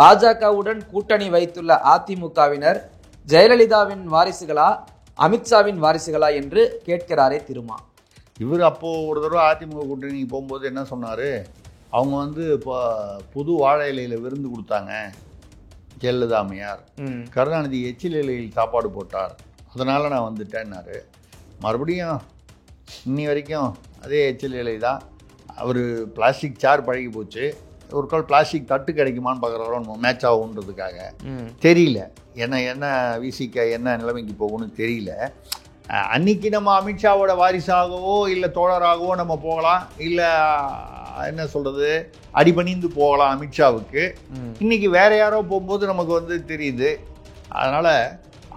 பாஜகவுடன் கூட்டணி வைத்துள்ள அதிமுகவினர் ஜெயலலிதாவின் வாரிசுகளா அமித்ஷாவின் வாரிசுகளா என்று கேட்கிறாரே திருமா. இவர் அப்போது ஒரு தடவை அதிமுக கூட்டணிக்கு போகும்போது என்ன சொன்னார், அவங்க வந்து இப்போ புது வாழை இலையில் விருந்து கொடுத்தாங்க ஜெயலலிதா அம்மையார், கருணாநிதி எச்சில் இலையில் சாப்பாடு போட்டார், அதனால் நான் வந்துட்டேன்னாரு. மறுபடியும் இன்னி வரைக்கும் அதே எச்சில் இலை தான். அவர் பிளாஸ்டிக் சேர் பழகி போச்சு, ஒரு கால் பிளாஸ்டிக் தட்டு கிடைக்குமான்னு பார்க்குறோம் மேட்ச் ஆகுன்றதுக்காக. தெரியல என்ன விசிக என்ன நிலைமைக்கு போகும்னு தெரியல. அன்னைக்கு நம்ம அமித்ஷாவோட வாரிசாகவோ இல்லை தோழராகவோ நம்ம போகலாம், இல்லை என்ன சொல்கிறது அடிபணிந்து போகலாம் அமித்ஷாவுக்கு. இன்றைக்கி வேறு யாரோ போகும்போது நமக்கு வந்து தெரியுது. அதனால்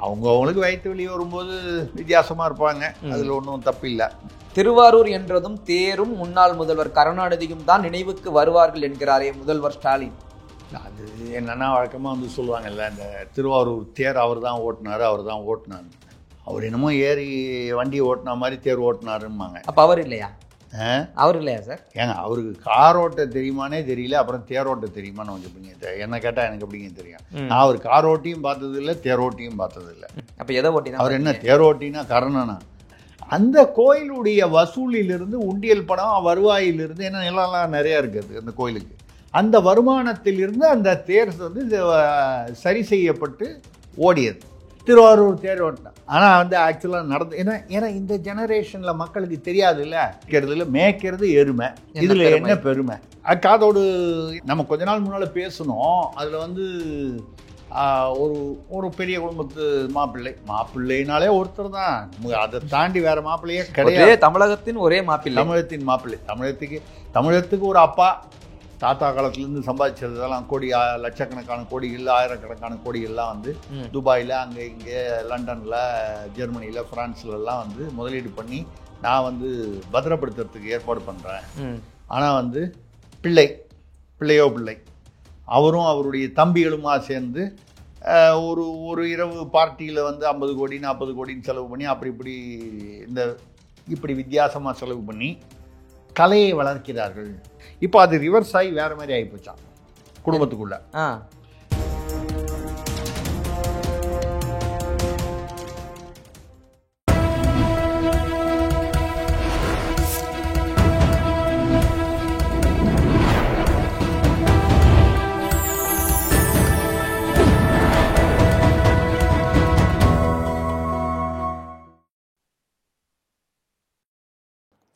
அவங்களுக்கு வயிற்று வெளியே வரும்போது வித்தியாசமாக இருப்பாங்க, அதில் ஒன்றும் தப்பு இல்லை. திருவாரூர் என்றதும் தேரும் முன்னாள் முதல்வர் கருணாநிதியும் தான் நினைவுக்கு வருவார்கள் என்கிறாரே முதல்வர் ஸ்டாலின். அது என்னென்னா வழக்கமாக வந்து சொல்லுவாங்கல்ல, இந்த திருவாரூர் தேர் அவர் தான் ஓட்டினார், அவர் என்னமோ ஏறி வண்டி ஓட்டின மாதிரி தேர் ஓட்டினாரும்பாங்க. அப்போ அவர் இல்லையா? அவர் இல்லையா சார்? ஏங்க அவருக்கு கார் ஓட்ட தெரியுமானே தெரியல, அப்புறம் தேர் ஓட்ட தெரியுமான்னு கொஞ்சம் எப்படிங்க என்ன கேட்டால் எனக்கு எப்படிங்க தெரியும்? நான் அவர் கார் ஓட்டியும் பார்த்தது இல்லை, தேர் ஓட்டியும் பார்த்தது இல்லை. அப்போ எதை ஓட்டினா? அவர் என்ன தேர் ஓட்டினா கர்ணனா? அந்த கோயிலுடைய வசூலிலிருந்து, உண்டியல் பணம் வருவாயிலிருந்து, என்ன நிலம்லாம் நிறையா இருக்குது அந்த கோயிலுக்கு, அந்த வருமானத்திலிருந்து அந்த தேர் வந்து சரி செய்யப்பட்டு ஓடியது. திருவாரூர் தேர் ஓட்டினா. ஆனால் வந்து ஆக்சுவலாக நடந்து ஏன்னா இந்த ஜெனரேஷனில் மக்களுக்கு தெரியாது இல்லை, மேய்க்கிறது எருமை, இதில் என்ன பெருமை. காதோடு நம்ம கொஞ்ச நாள் முன்னால் பேசணும். அதில் வந்து ஒரு பெரிய குடும்பத்து மாப்பிள்ளைனாலே ஒருத்தர் தான், அதை தாண்டி வேற மாப்பிள்ளையே கிடையாது. தமிழகத்தின் ஒரே மாப்பிள்ளை. தமிழகத்துக்கு ஒரு அப்பா தாத்தா காலத்துலேருந்து சம்பாதிச்சதெல்லாம் கோடி, லட்சக்கணக்கான கோடிகள், ஆயிரக்கணக்கான கோடிகள்லாம் வந்து துபாயில், அங்கே இங்கே லண்டனில், ஜெர்மனியில், ஃப்ரான்ஸ்லலாம் வந்து முதலீடு பண்ணி நான் வந்து பத்திரப்படுத்துறதுக்கு ஏற்பாடு பண்ணுறேன். ஆனால் வந்து பிள்ளை அவரும் அவருடைய தம்பிகளுமா சேர்ந்து ஒரு இரவு பார்ட்டியில் வந்து 50 கோடி 40 கோடின்னு செலவு பண்ணி இப்படி வித்தியாசமாக செலவு பண்ணி கலையை வளர்க்கிறார்கள். இப்போ அது ரிவர்ஸ் ஆகி வேறு மாதிரி ஆகிப்போச்சான் குடும்பத்துக்குள்ள.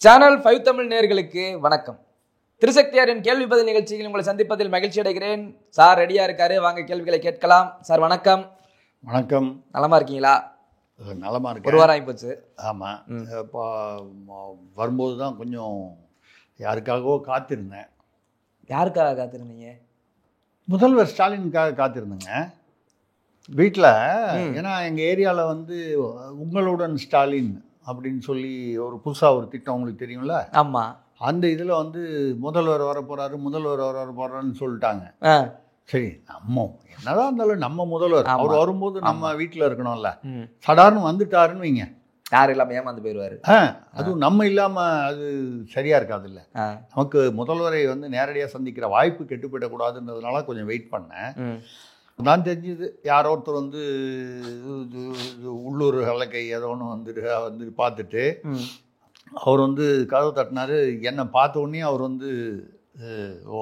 சேனல் 5 தமிழ் நேயர்களுக்கு வணக்கம். திருசக்தியாரின் கேள்வி பதில் நிகழ்ச்சியில் உங்களை சந்திப்பதில் மகிழ்ச்சி அடைகிறேன். சார் ரெடியா இருக்காரு, வாங்க கேள்விகளை கேட்கலாம். சார் வணக்கம். வணக்கம். நலமா இருக்கீங்களா? நலமா இருக்கு. ஒரு வாரம் ஆகிப்போச்சு. ஆமாம். இப்போ வரும்போது தான் கொஞ்சம் யாருக்காகவோ காத்திருந்தேன். யாருக்காக காத்திருந்தீங்க? முதல்வர் ஸ்டாலினுக்காக காத்திருந்தேங்க வீட்டில். ஏன்னா எங்கள் ஏரியாவில் வந்து உங்களுடன் ஸ்டாலின் அப்படின்னு சொல்லி ஒரு புதுசாக ஒரு திட்டம் உங்களுக்கு தெரியும்ல? ஆமாம். அந்த இதில் வந்து முதல்வர் வர போகிறாருன்னு சொல்லிட்டாங்க. சரி, நம்ம என்னதான் இருந்தாலும் நம்ம முதல்வர், அவர் வரும்போது நம்ம வீட்டில் இருக்கணும்ல. சடார்னு வந்துட்டாருன்னு வைங்க, யாரும் இல்லாமல் ஏமாந்து போயிடுவார். அதுவும் நம்ம இல்லாமல் அது சரியாக இருக்காது இல்லை. நமக்கு முதல்வரை வந்து நேரடியாக சந்திக்கிற வாய்ப்பு கெட்டு போயிடக்கூடாதுன்றதுனால கொஞ்சம் வெயிட் பண்ணேன். நான் தெரிஞ்சது யாரோ ஒருத்தர் வந்து உள்ளூர் கலக்கை ஏதோ ஒன்று வந்து பார்த்துட்டு அவர் வந்து கதவு தட்டினார். என்னை பார்த்த உடனே அவர் வந்து ஓ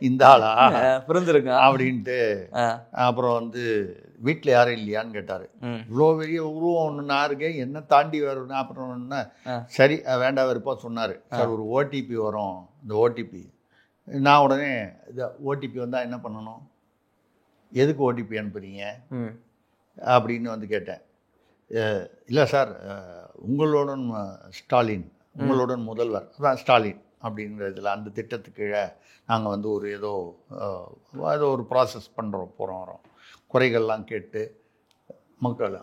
இந்த ஆளா புரிஞ்சிருக்க அப்படின்ட்டு, அப்புறம் வந்து வீட்டில் யாரும் இல்லையான்னு கேட்டார். இவ்வளோ பெரிய உருவம் ஒன்று நான் இருக்கேன், என்ன தாண்டி வரும்னா அப்புறம் ஒன்று சரி வேண்டாம் வெறுப்பா சொன்னார். சார் ஒரு ஓடிபி வரும், இந்த ஓடிபி. நான் உடனே இந்த ஓடிபி வந்தால் என்ன பண்ணணும், எதுக்கு ஓடிபி அனுப்புறீங்க அப்படின்னு வந்து கேட்டேன். இல்லை சார், உங்களுடன் ஸ்டாலின், உங்களுடன் முதல்வர் அதான் ஸ்டாலின் அப்படின்றதில் அந்த திட்டத்துக்கு நாங்கள் வந்து ஏதோ ஒரு ப்ராசஸ் போகிறோம் வரோம், குறைகள்லாம் கேட்டு மக்கள்.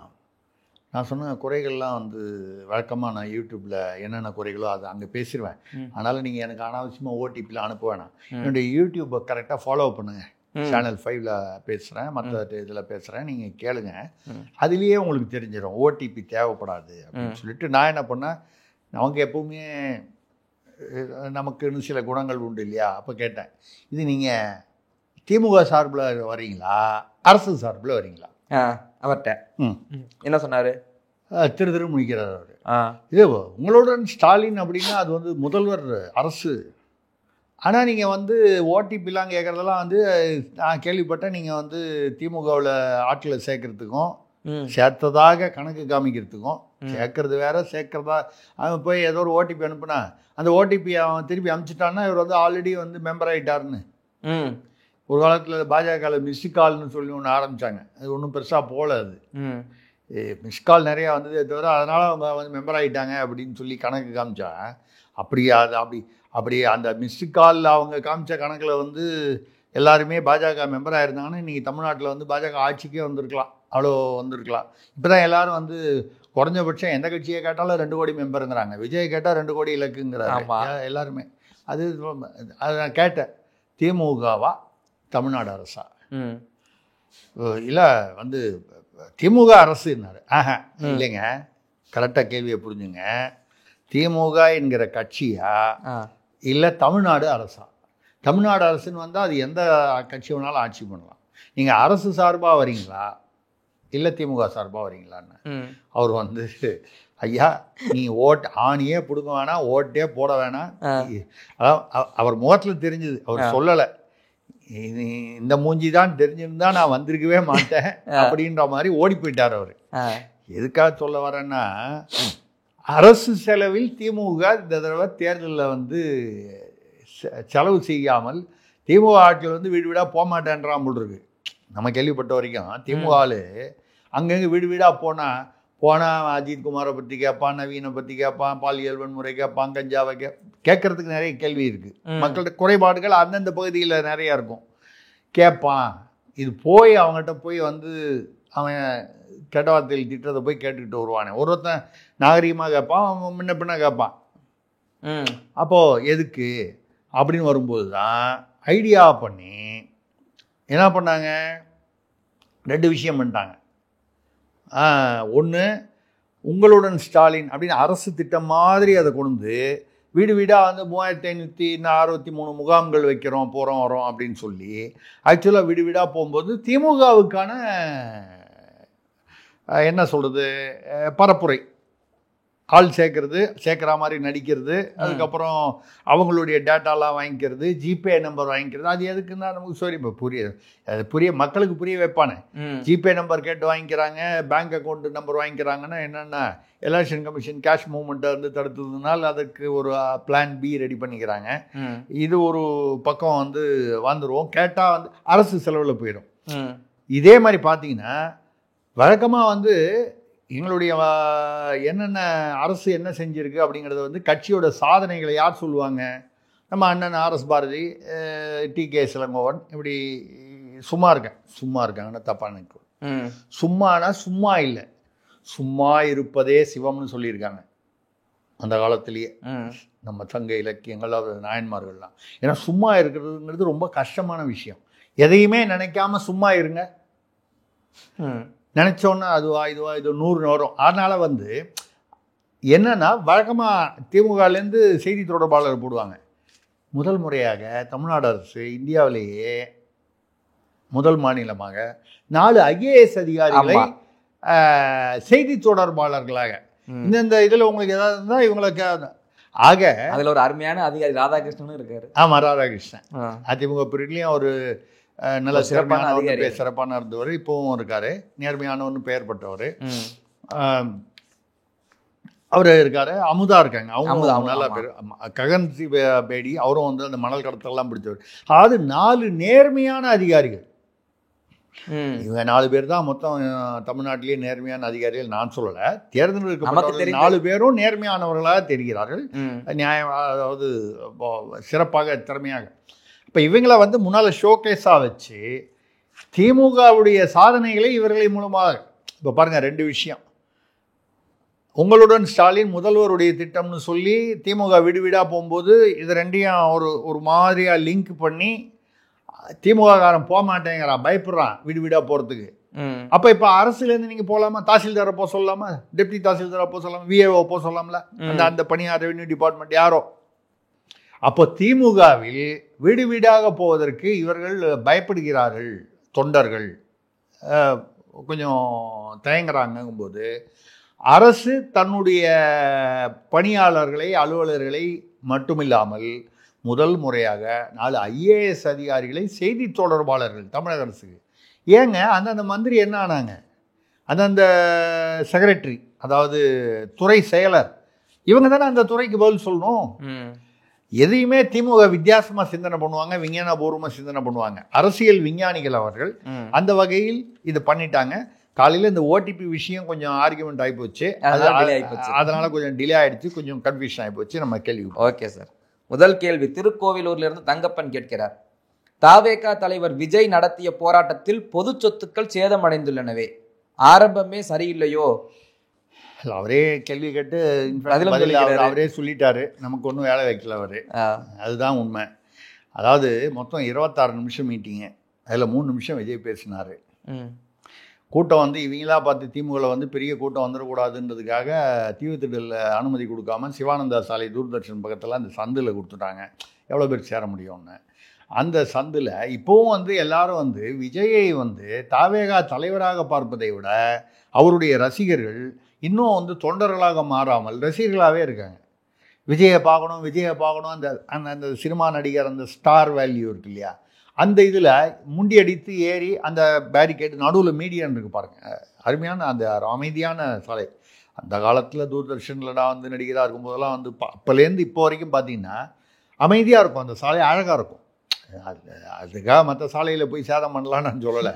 நான் சொன்ன குறைகள்லாம் வந்து வழக்கமாக நான் யூடியூப்பில் என்னென்ன குறைகளோ அதை அங்கே பேசிடுவேன். அதனால் நீங்கள் எனக்கு அனாவசியமாக ஓடிபியில் அனுப்ப வேணாம். என்னுடைய யூடியூப்பை கரெக்டாக ஃபாலோ பண்ணுங்கள். சேனல் 5ல் பேசுகிறேன், மற்ற இதில் பேசுகிறேன், நீங்கள் கேளுங்க, அதுலேயே உங்களுக்கு தெரிஞ்சிடும் ஓடிபி தேவைப்படாது அப்படின்னு சொல்லிட்டு நான் என்ன பண்ணேன். அவங்க எப்போவுமே நமக்குன்னு சில குணங்கள் உண்டு இல்லையா? அப்போ கேட்டேன், இது நீங்கள் திமுக சார்பில் வரீங்களா அரசு சார்பில் வரீங்களா? அவர்கிட்ட என்ன சொன்னார்? திரு முடிக்கிறார் அவர். இது உங்களுடன் ஸ்டாலின் அப்படின்னா அது வந்து முதல்வர் அரசு. ஆனால் நீங்கள் வந்து ஓடிபிலாம் கேட்குறதெல்லாம் வந்து நான் கேள்விப்பட்டேன், நீங்கள் வந்து திமுகவில் ஆட்களை சேர்க்கறதுக்கும் சேர்த்ததாக கணக்கு காமிக்கிறதுக்கும், சேர்க்கறது வேற சேர்க்கறதா. அவன் போய் ஏதோ ஒரு ஓடிபி அனுப்புனா அந்த ஓடிபி அவன் திருப்பி அனுப்பிச்சிட்டான்னா இவர் வந்து ஆல்ரெடி வந்து மெம்பர் ஆகிட்டாருன்னு. ஒரு காலத்தில் பாஜகவில் மிஸ்கால்னு சொல்லி ஒன்று ஆரம்பித்தாங்க. அது ஒன்றும் பெருசாக போகல. அது மிஸ்கால் நிறையா வந்ததே தவிர அதனால் அவங்க வந்து மெம்பர் ஆகிட்டாங்க அப்படின்னு சொல்லி கணக்கு காமிச்சா அப்படி அந்த மிஸ்கால் அவங்க காமிச்ச கணக்கில் வந்து எல்லாருமே பாஜக மெம்பராக இருந்தாங்கன்னா இன்றைக்கி தமிழ்நாட்டில் வந்து பாஜக ஆட்சிக்கே வந்திருக்கலாம், அவ்வளோ வந்திருக்கலாம். இப்போ தான் எல்லோரும் வந்து குறைஞ்சபட்சம் எந்த கட்சியை கேட்டாலும் 2 கோடி மெம்பருங்கிறாங்க. விஜய் கேட்டால் 2 கோடி இலக்குங்கிறாங்க எல்லாருமே. அது நான் கேட்டேன், திமுகவா தமிழ்நாடு அரசா? இல்லை வந்து திமுக அரசுன்னாரு. இல்லைங்க, கரெக்டாக கேள்வியை புரிஞ்சுங்க. திமுக என்கிற கட்சியா இல்லை தமிழ்நாடு அரசா? தமிழ்நாடு அரசுன்னு வந்தால் அது எந்த கட்சி வேணாலும் ஆட்சி பண்ணலாம். நீங்கள் அரசு சார்பாக வரீங்களா இல்லை திமுக சார்பாக வரீங்களான்னு அவர் வந்து, ஐயா நீ ஆணியே பிடுங்க வேணாம், ஓட்டே போட வேணாம். அதான் அவர் முகத்தில் தெரிஞ்சுது, அவர் சொல்லலை. இந்த மூஞ்சி தான் தெரிஞ்சிருந்தா நான் வந்திருக்கவே மாட்டேன் அப்படின்ற மாதிரி ஓடி போயிட்டார் அவர். எதுக்காக சொல்ல வரேன்னா, அரசு செலவில் திமுக இந்த தடவை தேர்தலில் வந்து செலவு செய்யாமல் திமுக ஆட்கள் வந்து வீடு வீடாக போக மாட்டேன்றான் போல் இருக்கு. நம்ம கேள்விப்பட்ட வரைக்கும் திமுக ஆள் அங்கங்கே வீடு வீடாக போனால் அஜித்குமாரை பற்றி கேட்பான், நவீனை பற்றி கேட்பான், பாலியல் வன்முறை கேட்பான், கஞ்சாவை கேட்கறதுக்கு நிறைய கேள்வி இருக்குது. மக்கள்கிட்ட குறைபாடுகள் அந்தந்த பகுதியில் நிறையா இருக்கும், கேட்பான். இது போய் அவங்ககிட்ட போய் வந்து அவன் கெட்ட வார்த்தையில் திட்டத்தை போய் கேட்டுக்கிட்டு வருவானே. ஒருத்தன் நாகரிகமாக கேட்பான், அவன் முன்ன பின்ன கேட்பான். அப்போது எதுக்கு அப்படின்னு வரும்போது தான் ஐடியா பண்ணி என்ன பண்ணாங்க, 2 விஷயம் பண்ணிட்டாங்க. ஒன்று, உங்களுடன் ஸ்டாலின் அப்படின்னு அரசு திட்டம் மாதிரி அதை கொண்டு வீடு வீடாக வந்து 3563 முகாம்கள் வைக்கிறோம், போகிறோம் வரோம் அப்படின்னு சொல்லி ஆக்சுவலாக வீடு வீடாக போகும்போது திமுகவுக்கான என்ன சொல்கிறது பரப்புரை, ஆள் சேர்க்குற மாதிரி நடிக்கிறது, அதுக்கப்புறம் அவங்களுடைய டேட்டாலாம் வாங்கிக்கிறது, ஜிபே நம்பர் வாங்கிக்கிறது. அது எதுக்குன்னா நமக்கு சரி இப்போ அது மக்களுக்கு புரிய வைப்பானே. ஜிபே நம்பர் கேட்டு வாங்கிக்கிறாங்க, பேங்க் அக்கௌண்ட் நம்பர் வாங்கிக்கிறாங்கன்னா என்னென்னா எலெக்ஷன் கமிஷன் கேஷ் மூவ்மெண்ட்டை வந்து தடுத்ததுனால அதுக்கு ஒரு பிளான் பி ரெடி பண்ணிக்கிறாங்க. இது ஒரு பக்கம் வந்து வந்துடுவோம், கேட்டால் வந்து அரசு செலவில் போயிடும். இதே மாதிரி பார்த்தீங்கன்னா வழக்கமாக வந்து எங்களுடைய என்னென்ன அரசு என்ன செஞ்சுருக்கு அப்படிங்கிறத வந்து கட்சியோட சாதனைகளை யார் சொல்லுவாங்க? நம்ம அண்ணன் ஆர்எஸ் பாரதி, டிகே இளங்கோவன். இப்படி சும்மா இருக்காங்கன்னா தப்பாக நினைக்கும். சும்மானா சும்மா இல்லை, சும்மா இருப்பதே சிவம்னு சொல்லியிருக்காங்க அந்த காலத்திலேயே நம்ம சங்க இலக்கியங்கள் நாயன்மார்கள்லாம். ஏன்னா சும்மா இருக்கிறதுங்கிறது ரொம்ப கஷ்டமான விஷயம். எதையுமே நினைக்காம சும்மா இருங்க, நினச்சோன்னா அதுவா இதுவா இது 100 வரும். அதனால் வந்து என்னென்னா வழக்கமாக திமுகலேருந்து செய்தி தொடர்பாளர் போடுவாங்க. முதல் முறையாக தமிழ்நாடு அரசு இந்தியாவிலேயே முதல் மாநிலமாக 4 IAS அதிகாரிகளை செய்தி தொடர்பாளர்களாக இந்த இதில் உங்களுக்கு ஏதாவது இருந்தால் இவங்களுக்கு ஆக அதில் ஒரு அருமையான அதிகாரி ராதாகிருஷ்ணனும் இருக்காரு. ஆமாம், ராதாகிருஷ்ணன் அதிமுக பிரிட்லையும் ஒரு நல்ல சிறப்பான இருந்தவர், இப்போவும் இருக்காரு. நேர்மையானவர்னு பெயர் பட்டவர் அவர் இருக்காரு. அமுதா இருக்காங்க, அவங்க நல்ல பேர். ககன் பேடி அவரும் வந்து அந்த மணல் கடத்தலாம் பிடிச்சவர். அதாவது 4 நேர்மையான அதிகாரிகள். இவங்க 4 பேர் தான் மொத்தம் தமிழ்நாட்டிலேயே நேர்மையான அதிகாரிகள். நான் சொல்லலை, தேர்ந்தெடுக்கப்பட்ட 4 பேரும் நேர்மையானவர்களாக தெரிகிறார்கள், நியாயம், அதாவது சிறப்பாக திறமையாக. இப்போ இவங்களை வந்து முன்னால் ஷோகேஸாக வச்சு திமுகவுடைய சாதனைகளை இவர்களை மூலமாக இப்போ பாருங்கள் 2 விஷயம். உங்களுடன் ஸ்டாலின் முதல்வருடைய திட்டம்னு சொல்லி திமுக வீடு வீடாக போகும்போது இது 2ஐயும் ஒரு மாதிரியாக லிங்க் பண்ணி திமுககாரன் போக மாட்டேங்கிறான், பயப்படுறான் வீடு வீடாக போகிறதுக்கு. அப்போ இப்போ அரசுலேருந்து நீங்கள் போகலாமா? தாசில்தாரை போக சொல்லலாமா? டெப்டி தாசில்தாரை போக சொல்லலாமா? விஏஓ போக சொல்லலாம்ல? அந்த பணியார் ரெவென்யூ டிபார்ட்மெண்ட் யாரோ அப்போ திமுகவில் வீடு வீடாக போவதற்கு இவர்கள் பயப்படுகிறார்கள், தொண்டர்கள் கொஞ்சம் தயங்குறாங்கும்போது அரசு தன்னுடைய பணியாளர்களை, அலுவலர்களை மட்டுமில்லாமல் முதல் முறையாக 4 IAS அதிகாரிகளை செய்தி தொடர்பாளர்கள் தமிழக அரசுக்கு. ஏங்க அந்தந்த மந்திரி என்ன ஆனாங்க? அந்தந்த செக்ரட்டரி, அதாவது துறை செயலர், இவங்க தானே அந்த துறைக்கு பதில் சொல்லணும். எதையுமே திமுக வித்தியாசமாக சிந்தனை பண்ணுவாங்க, விஞ்ஞானபூர்வமாக சிந்தனை பண்ணுவாங்க. அரசியல் விஞ்ஞானிகள் அவர்கள். அந்த வகையில் இது பண்ணிட்டாங்க. காலையில் இந்த ஓடிபி விஷயம் கொஞ்சம் ஆர்குமெண்ட் ஆகிப்போச்சு, அதனால கொஞ்சம் டிலே ஆகிடுச்சு, கொஞ்சம் கன்ஃபியூஷன் ஆகிப்போச்சு. நம்ம கேள்வி. ஓகே சார், முதல் கேள்வி திருக்கோவிலூர்லேருந்து தங்கப்பன் கேட்கிறார். தாவேகா தலைவர் விஜய் நடத்திய போராட்டத்தில் பொது சொத்துக்கள் சேதமடைந்துள்ளனவே, ஆரம்பமே சரியில்லையோ? அவரே கேள்வி கேட்டு அவரே சொல்லிட்டாரு, நமக்கு ஒன்றும் வேலை வைக்கல அவர். அதுதான் உண்மை. அதாவது மொத்தம் 26 நிமிஷம் மீட்டிங்கு, அதில் 3 நிமிஷம் விஜய் பேசினார். கூட்டம் வந்து இவங்களா பார்த்து திமுகவில் பெரிய கூட்டம் வந்துடக்கூடாதுன்றதுக்காக தீவுத்திடலில் அனுமதி கொடுக்காம சிவானந்தா சாலை தூர்தர்ஷன் பக்கத்தில் அந்த சந்தில் கொடுத்துட்டாங்க, எவ்வளோ பேர் சேர முடியும்னு. அந்த சந்தில் இப்போவும் எல்லாரும் விஜயை தாவேகா தலைவராக பார்ப்பதை விட அவருடைய ரசிகர்கள் இன்னும் தொண்டர்களாக மாறாமல் ரசிகர்களாகவே இருக்காங்க. விஜயை பார்க்கணும், விஜயை பார்க்கணும். அந்த அந்த சினிமா நடிகர், அந்த ஸ்டார் வேல்யூ இருக்கு இல்லையா, அந்த இதில் முண்டி அடித்து ஏறி அந்த பேரிகேட் நடுவில் மீடியான் இருக்குது பாருங்கள், அருமையான அந்த அமைதியான சாலை. அந்த காலத்தில் தூர்தர்ஷனில் நான் நடிகராக இருக்கும்போதெல்லாம் அப்போலேருந்து இப்போ வரைக்கும் பார்த்தீங்கன்னா அமைதியாக இருக்கும், அந்த சாலை அழகாக இருக்கும். அதுக்காக மற்ற சாலையில் போய் சேதம் பண்ணலான்னு நான் சொல்லலை.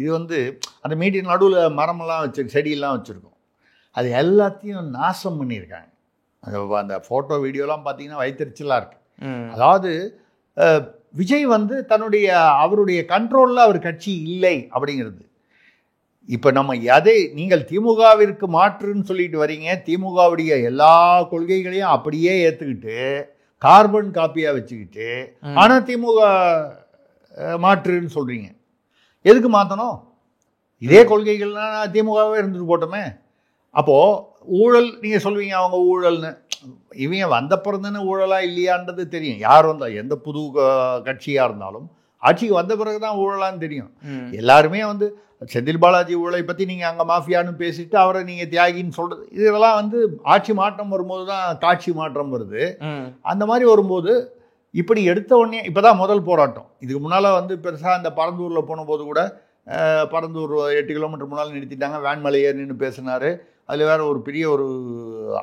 இது அந்த மீடியன் நடுவில் மரமெல்லாம் வச்சு செடியெல்லாம் வச்சுருக்கோம், அது எல்லாத்தையும் நாசம் பண்ணியிருக்காங்க. அந்த ஃபோட்டோ வீடியோலாம் பார்த்தீங்கன்னா வைத்தறிச்சலாக இருக்குது. அதாவது விஜய் தன்னுடைய அவருடைய கண்ட்ரோலில் அவர் கட்சி இல்லை அப்படிங்கிறது. இப்போ நம்ம நீங்கள் திமுகவிற்கு மாற்றுன்னு சொல்லிட்டு வரீங்க, திமுகவுடைய எல்லா கொள்கைகளையும் அப்படியே ஏற்றுக்கிட்டு கார்பன் காப்பியாக வச்சுக்கிட்டு, ஆனால் திமுக மாற்றுன்னு சொல்கிறீங்க. எதுக்கு மாற்றணும்? இதே கொள்கைகள்லாம் திமுகவே இருந்துட்டு போட்டோமே. அப்போது ஊழல் நீங்கள் சொல்வீங்க, அவங்க ஊழல்னு. இவங்க வந்தப்புறம் தானே ஊழலாக இல்லையான்றது தெரியும். யார் வந்தால் எந்த புது கட்சியாக இருந்தாலும் ஆட்சிக்கு வந்த பிறகு தான் ஊழலான்னு தெரியும். எல்லாருமே செந்தில் பாலாஜி ஊழலை பற்றி நீங்கள் அங்கே மாஃபியான்னு பேசிட்டு அவரை நீங்கள் தியாகின்னு சொல்கிறது, இதெல்லாம் ஆட்சி மாற்றம் வரும்போது தான் காட்சி மாற்றம் வருது. அந்த மாதிரி வரும்போது இப்படி எடுத்த உடனே இப்போ தான் முதல் போராட்டம். இதுக்கு முன்னால் பெருசாக அந்த பரந்தூரில் போனபோது கூட பரந்தூர் 8 கிலோமீட்டர் முன்னால் நிறுத்திட்டாங்க, வேன்மலை ஏறி நின்று பேசினார். அதில் வேறு ஒரு பெரிய ஒரு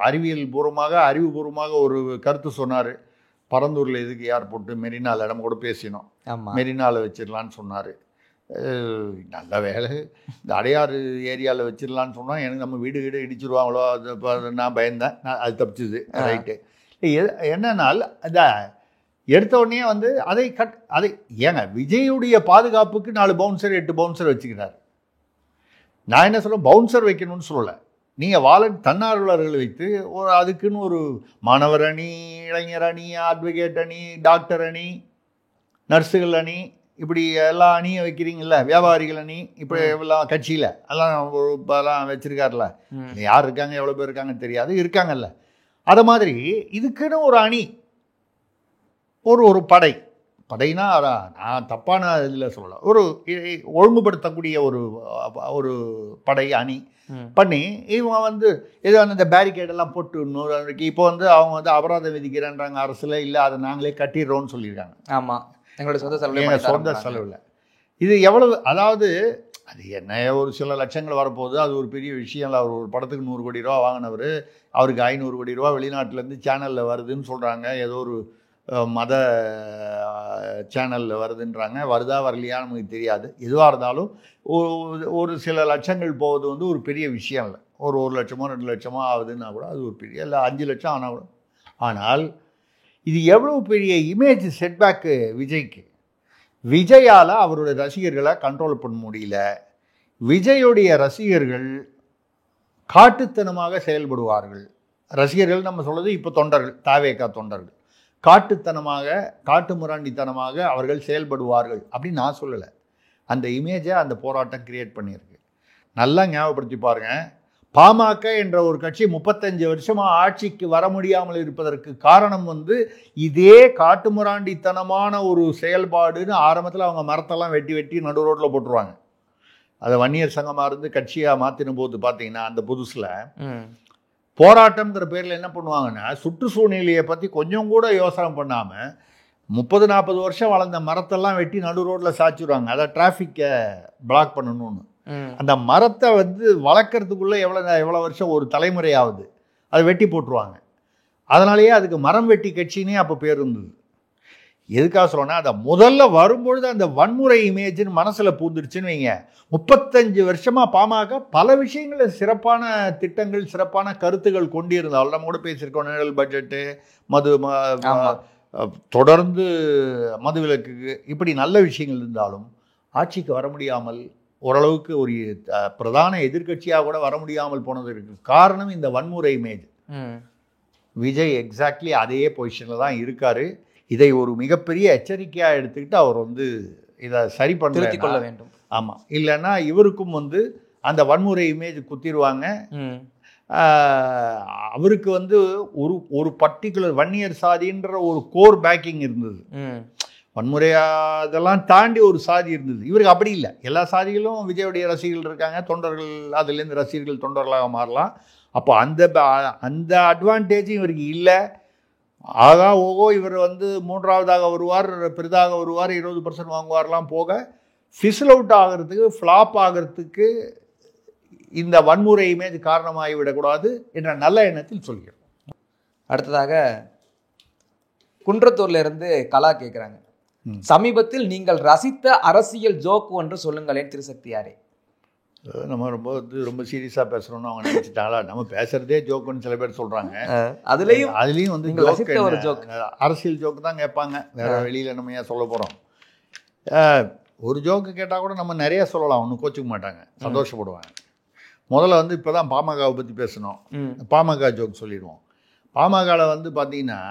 அறிவுபூர்வமாக ஒரு கருத்து சொன்னார். பரந்தூரில் எதுக்கு ஏர்போர்ட்டு, மெரினாவில் இடம் கூட பேசினோம், மெரினாவில் வச்சிடலான்னு சொன்னார். நல்ல வேலை, இந்த அடையாறு ஏரியாவில் வச்சிடலான்னு சொன்னால் எனக்கு நம்ம வீடு இடிச்சிருவாங்களோ, அது நான் பயந்தேன். அது தப்பிச்சுது, ரைட்டு. என்னன்னால் அந்த எடுத்த உடனே அதை ஏங்க விஜயுடைய பாதுகாப்புக்கு 4 பவுன்சர் 8 பவுன்சர் வச்சுக்கிறார். நான் என்ன சொல்கிறேன், பவுன்சர் வைக்கணும்னு சொல்லலை. நீங்கள் தன்னார்வலர்கள் வைத்து அதுக்குன்னு ஒரு மாணவர் அணி, இளைஞர் அணி, அட்வொகேட் அணி, டாக்டர் அணி, நர்ஸுகள் அணி, இப்படி எல்லா அணியும் வைக்கிறீங்கல்ல, வியாபாரிகள் அணி, இப்படி எல்லாம் கட்சியில் எல்லாம் வச்சுருக்காருல. யார் இருக்காங்க, எவ்வளோ பேர் இருக்காங்கன்னு தெரியாது, இருக்காங்கல்ல. அதை மாதிரி இதுக்குன்னு ஒரு அணி, ஒரு படைனா நான் தப்பான இதில் சொல்லலாம், ஒரு ஒழுங்குபடுத்தக்கூடிய ஒரு படை அணி பண்ணி இவங்க ஏதோ அந்த பேரிகேடெல்லாம் போட்டு இப்போ அவங்க அபராதம் விதிக்கிறேன்றாங்க அரசில். இல்லை, அதை நாங்களே கட்டிடுறோம்னு சொல்லியிருக்காங்க. ஆமாம், எங்களோட சொந்த செலவில். இது எவ்வளவு, அதாவது அது என்ன ஒரு சில லட்சங்கள் வரப்போகுது, அது ஒரு பெரிய விஷயம் இல்லை. அவர் ஒரு படத்துக்கு 100 கோடி ரூபா வாங்கினவர், அவருக்கு 500 கோடி ரூபா வெளிநாட்டிலேருந்து சேனலில் வருதுன்னு சொல்கிறாங்க. ஏதோ ஒரு மத சேனலில் வருதுன்றாங்க. வருதா வரலையா நமக்கு தெரியாது. எதுவாக இருந்தாலும் ஒரு சில லட்சங்கள் போவது ஒரு பெரிய விஷயம் இல்லை. ஒரு 1 லட்சமோ 2 லட்சமோ ஆகுதுன்னா கூட அது ஒரு பெரிய, இல்லை 5 லட்சம் ஆனால் கூட. ஆனால் இது எவ்வளோ பெரிய இமேஜ் செட்பேக்கு விஜய்க்கு. விஜயால் அவருடைய ரசிகர்களை கண்ட்ரோல் பண்ண முடியல. விஜயுடைய ரசிகர்கள் காட்டுத்தனமாக செயல்படுவார்கள். ரசிகர்கள் நம்ம சொல்வது இப்போ தொண்டர்கள், தாவேகா தொண்டர்கள் காட்டுத்தனமாக, காட்டுமிராண்டித்தனமாக அவர்கள் செயல்படுவார்கள் அப்படின்னு நான் சொல்லலை. அந்த இமேஜை அந்த போராட்டம் கிரியேட் பண்ணியிருக்கு. நல்லா ஞாபகப்படுத்தி பாருங்க. பாமக என்ற ஒரு கட்சி 35 வருஷமா ஆட்சிக்கு வர முடியாமல் இருப்பதற்கு காரணம் வந்து இதே காட்டுமிராண்டித்தனமான ஒரு செயல்பாடுன்னு ஆரம்பத்தில் அவங்க மரத்தெல்லாம் வெட்டி வெட்டி நடு ரோட்டில் போட்டுருவாங்க. அதை வன்னியர் சங்கமாக இருந்து கட்சியாக மாற்றின போது பார்த்தீங்கன்னா அந்த புதுசில் போராட்டம்ங்கிற பேரில் என்ன பண்ணுவாங்கன்னா சுற்றுச்சூழ்நிலையை பற்றி கொஞ்சம் கூட யோசனை பண்ணாமல் 30-40 வருஷம் வளர்ந்த மரத்தெல்லாம் வெட்டி நடு ரோட்டில் சாய்ச்சிடுவாங்க. அதை டிராஃபிக்கை பிளாக் பண்ணணும்னு. அந்த மரத்தை வந்து வளர்க்குறதுக்குள்ளே எவ்வளோ வருஷம், ஒரு தலைமுறையாவது அதை வெட்டி போட்டுருவாங்க. அதனாலேயே அதுக்கு மரம் வெட்டி கட்சினே அப்போ பேர் இருந்தது. எதுக்காக சொல்லணும்னா அதை முதல்ல வரும்பொழுது அந்த வன்முறை இமேஜ்னு மனசில் பூந்துருச்சுன்னு வைங்க. 35 வருஷமாக பாமக பல விஷயங்களில் சிறப்பான திட்டங்கள், சிறப்பான கருத்துக்கள் கொண்டிருந்தாலும் நம்ம கூட பேசியிருக்கோம். நிழல் பட்ஜெட்டு, தொடர்ந்து மதுவிலக்கு, இப்படி நல்ல விஷயங்கள் இருந்தாலும் ஆட்சிக்கு வர முடியாமல், ஓரளவுக்கு ஒரு பிரதான எதிர்கட்சியாக கூட வர முடியாமல் போனதற்கு காரணம் இந்த வன்முறை இமேஜ். விஜய் எக்ஸாக்ட்லி அதே பொசிஷனில் தான் இருக்கார். இதை ஒரு மிகப்பெரிய எச்சரிக்கையாக எடுத்துக்கிட்டு அவர் வந்து இதை சரி பண்ண வேண்டும். ஆமாம், இல்லைன்னா இவருக்கும் வந்து அந்த வன்முறை இமேஜ் குத்திடுவாங்க. அவருக்கு வந்து ஒரு பர்டிகுலர் வன்னியர் சாதின்ற ஒரு கோர் பேக்கிங் இருந்தது. வன்முறையாக அதெல்லாம் தாண்டி ஒரு சாதி இருந்தது. இவருக்கு அப்படி இல்லை. எல்லா சாதிகளும் விஜயுடைய ரசிகர்கள் இருக்காங்க, தொண்டர்கள், அதுலேருந்து ரசிகர்கள் தொண்டர்களாக மாறலாம். அப்போ அந்த அட்வான்டேஜும் இவருக்கு இல்லை. ஆகா ஓகோ இவர் வந்து 3ஆவதாக வருவார், பெரிதாக வருவார், 20% வாங்குவார்லாம் போக ஃபிசில் அவுட் ஆகிறதுக்கு, ஃப்ளாப் ஆகிறதுக்கு இந்த வன்முறை இமேஜ் காரணமாகிவிடக்கூடாது என்ற நல்ல எண்ணத்தில் சொல்கிறோம். அடுத்ததாக குன்றத்தூர்ல இருந்து கலா கேட்குறாங்க, சமீபத்தில் நீங்கள் ரசித்த அரசியல் ஜோக் ஒன்று சொல்லுங்களேன் திருசக்தியாரே. நம்ம ரொம்ப சீரியஸாக பேசுகிறோம்னு அவங்க நினச்சிட்டாங்களா? நம்ம பேசுகிறதே ஜோக்குன்னு சில பேர் சொல்கிறாங்க. அதுலேயும் வந்து ஒரு ஜோக், அரசியல் ஜோக்கு தான் கேட்பாங்க. வேறு வெளியில் நம்ம ஏன் சொல்ல போகிறோம்? ஒரு ஜோக்கு கேட்டால் கூட நம்ம நிறைய சொல்லலாம், ஒன்றும் கோச்சிக்க மாட்டாங்க, சந்தோஷப்படுவாங்க. முதல்ல வந்து இப்போ தான் பாமகவை பற்றி பேசணும். பாமக ஜோக் சொல்லிடுவோம். பாமகவில் வந்து பார்த்தீங்கன்னா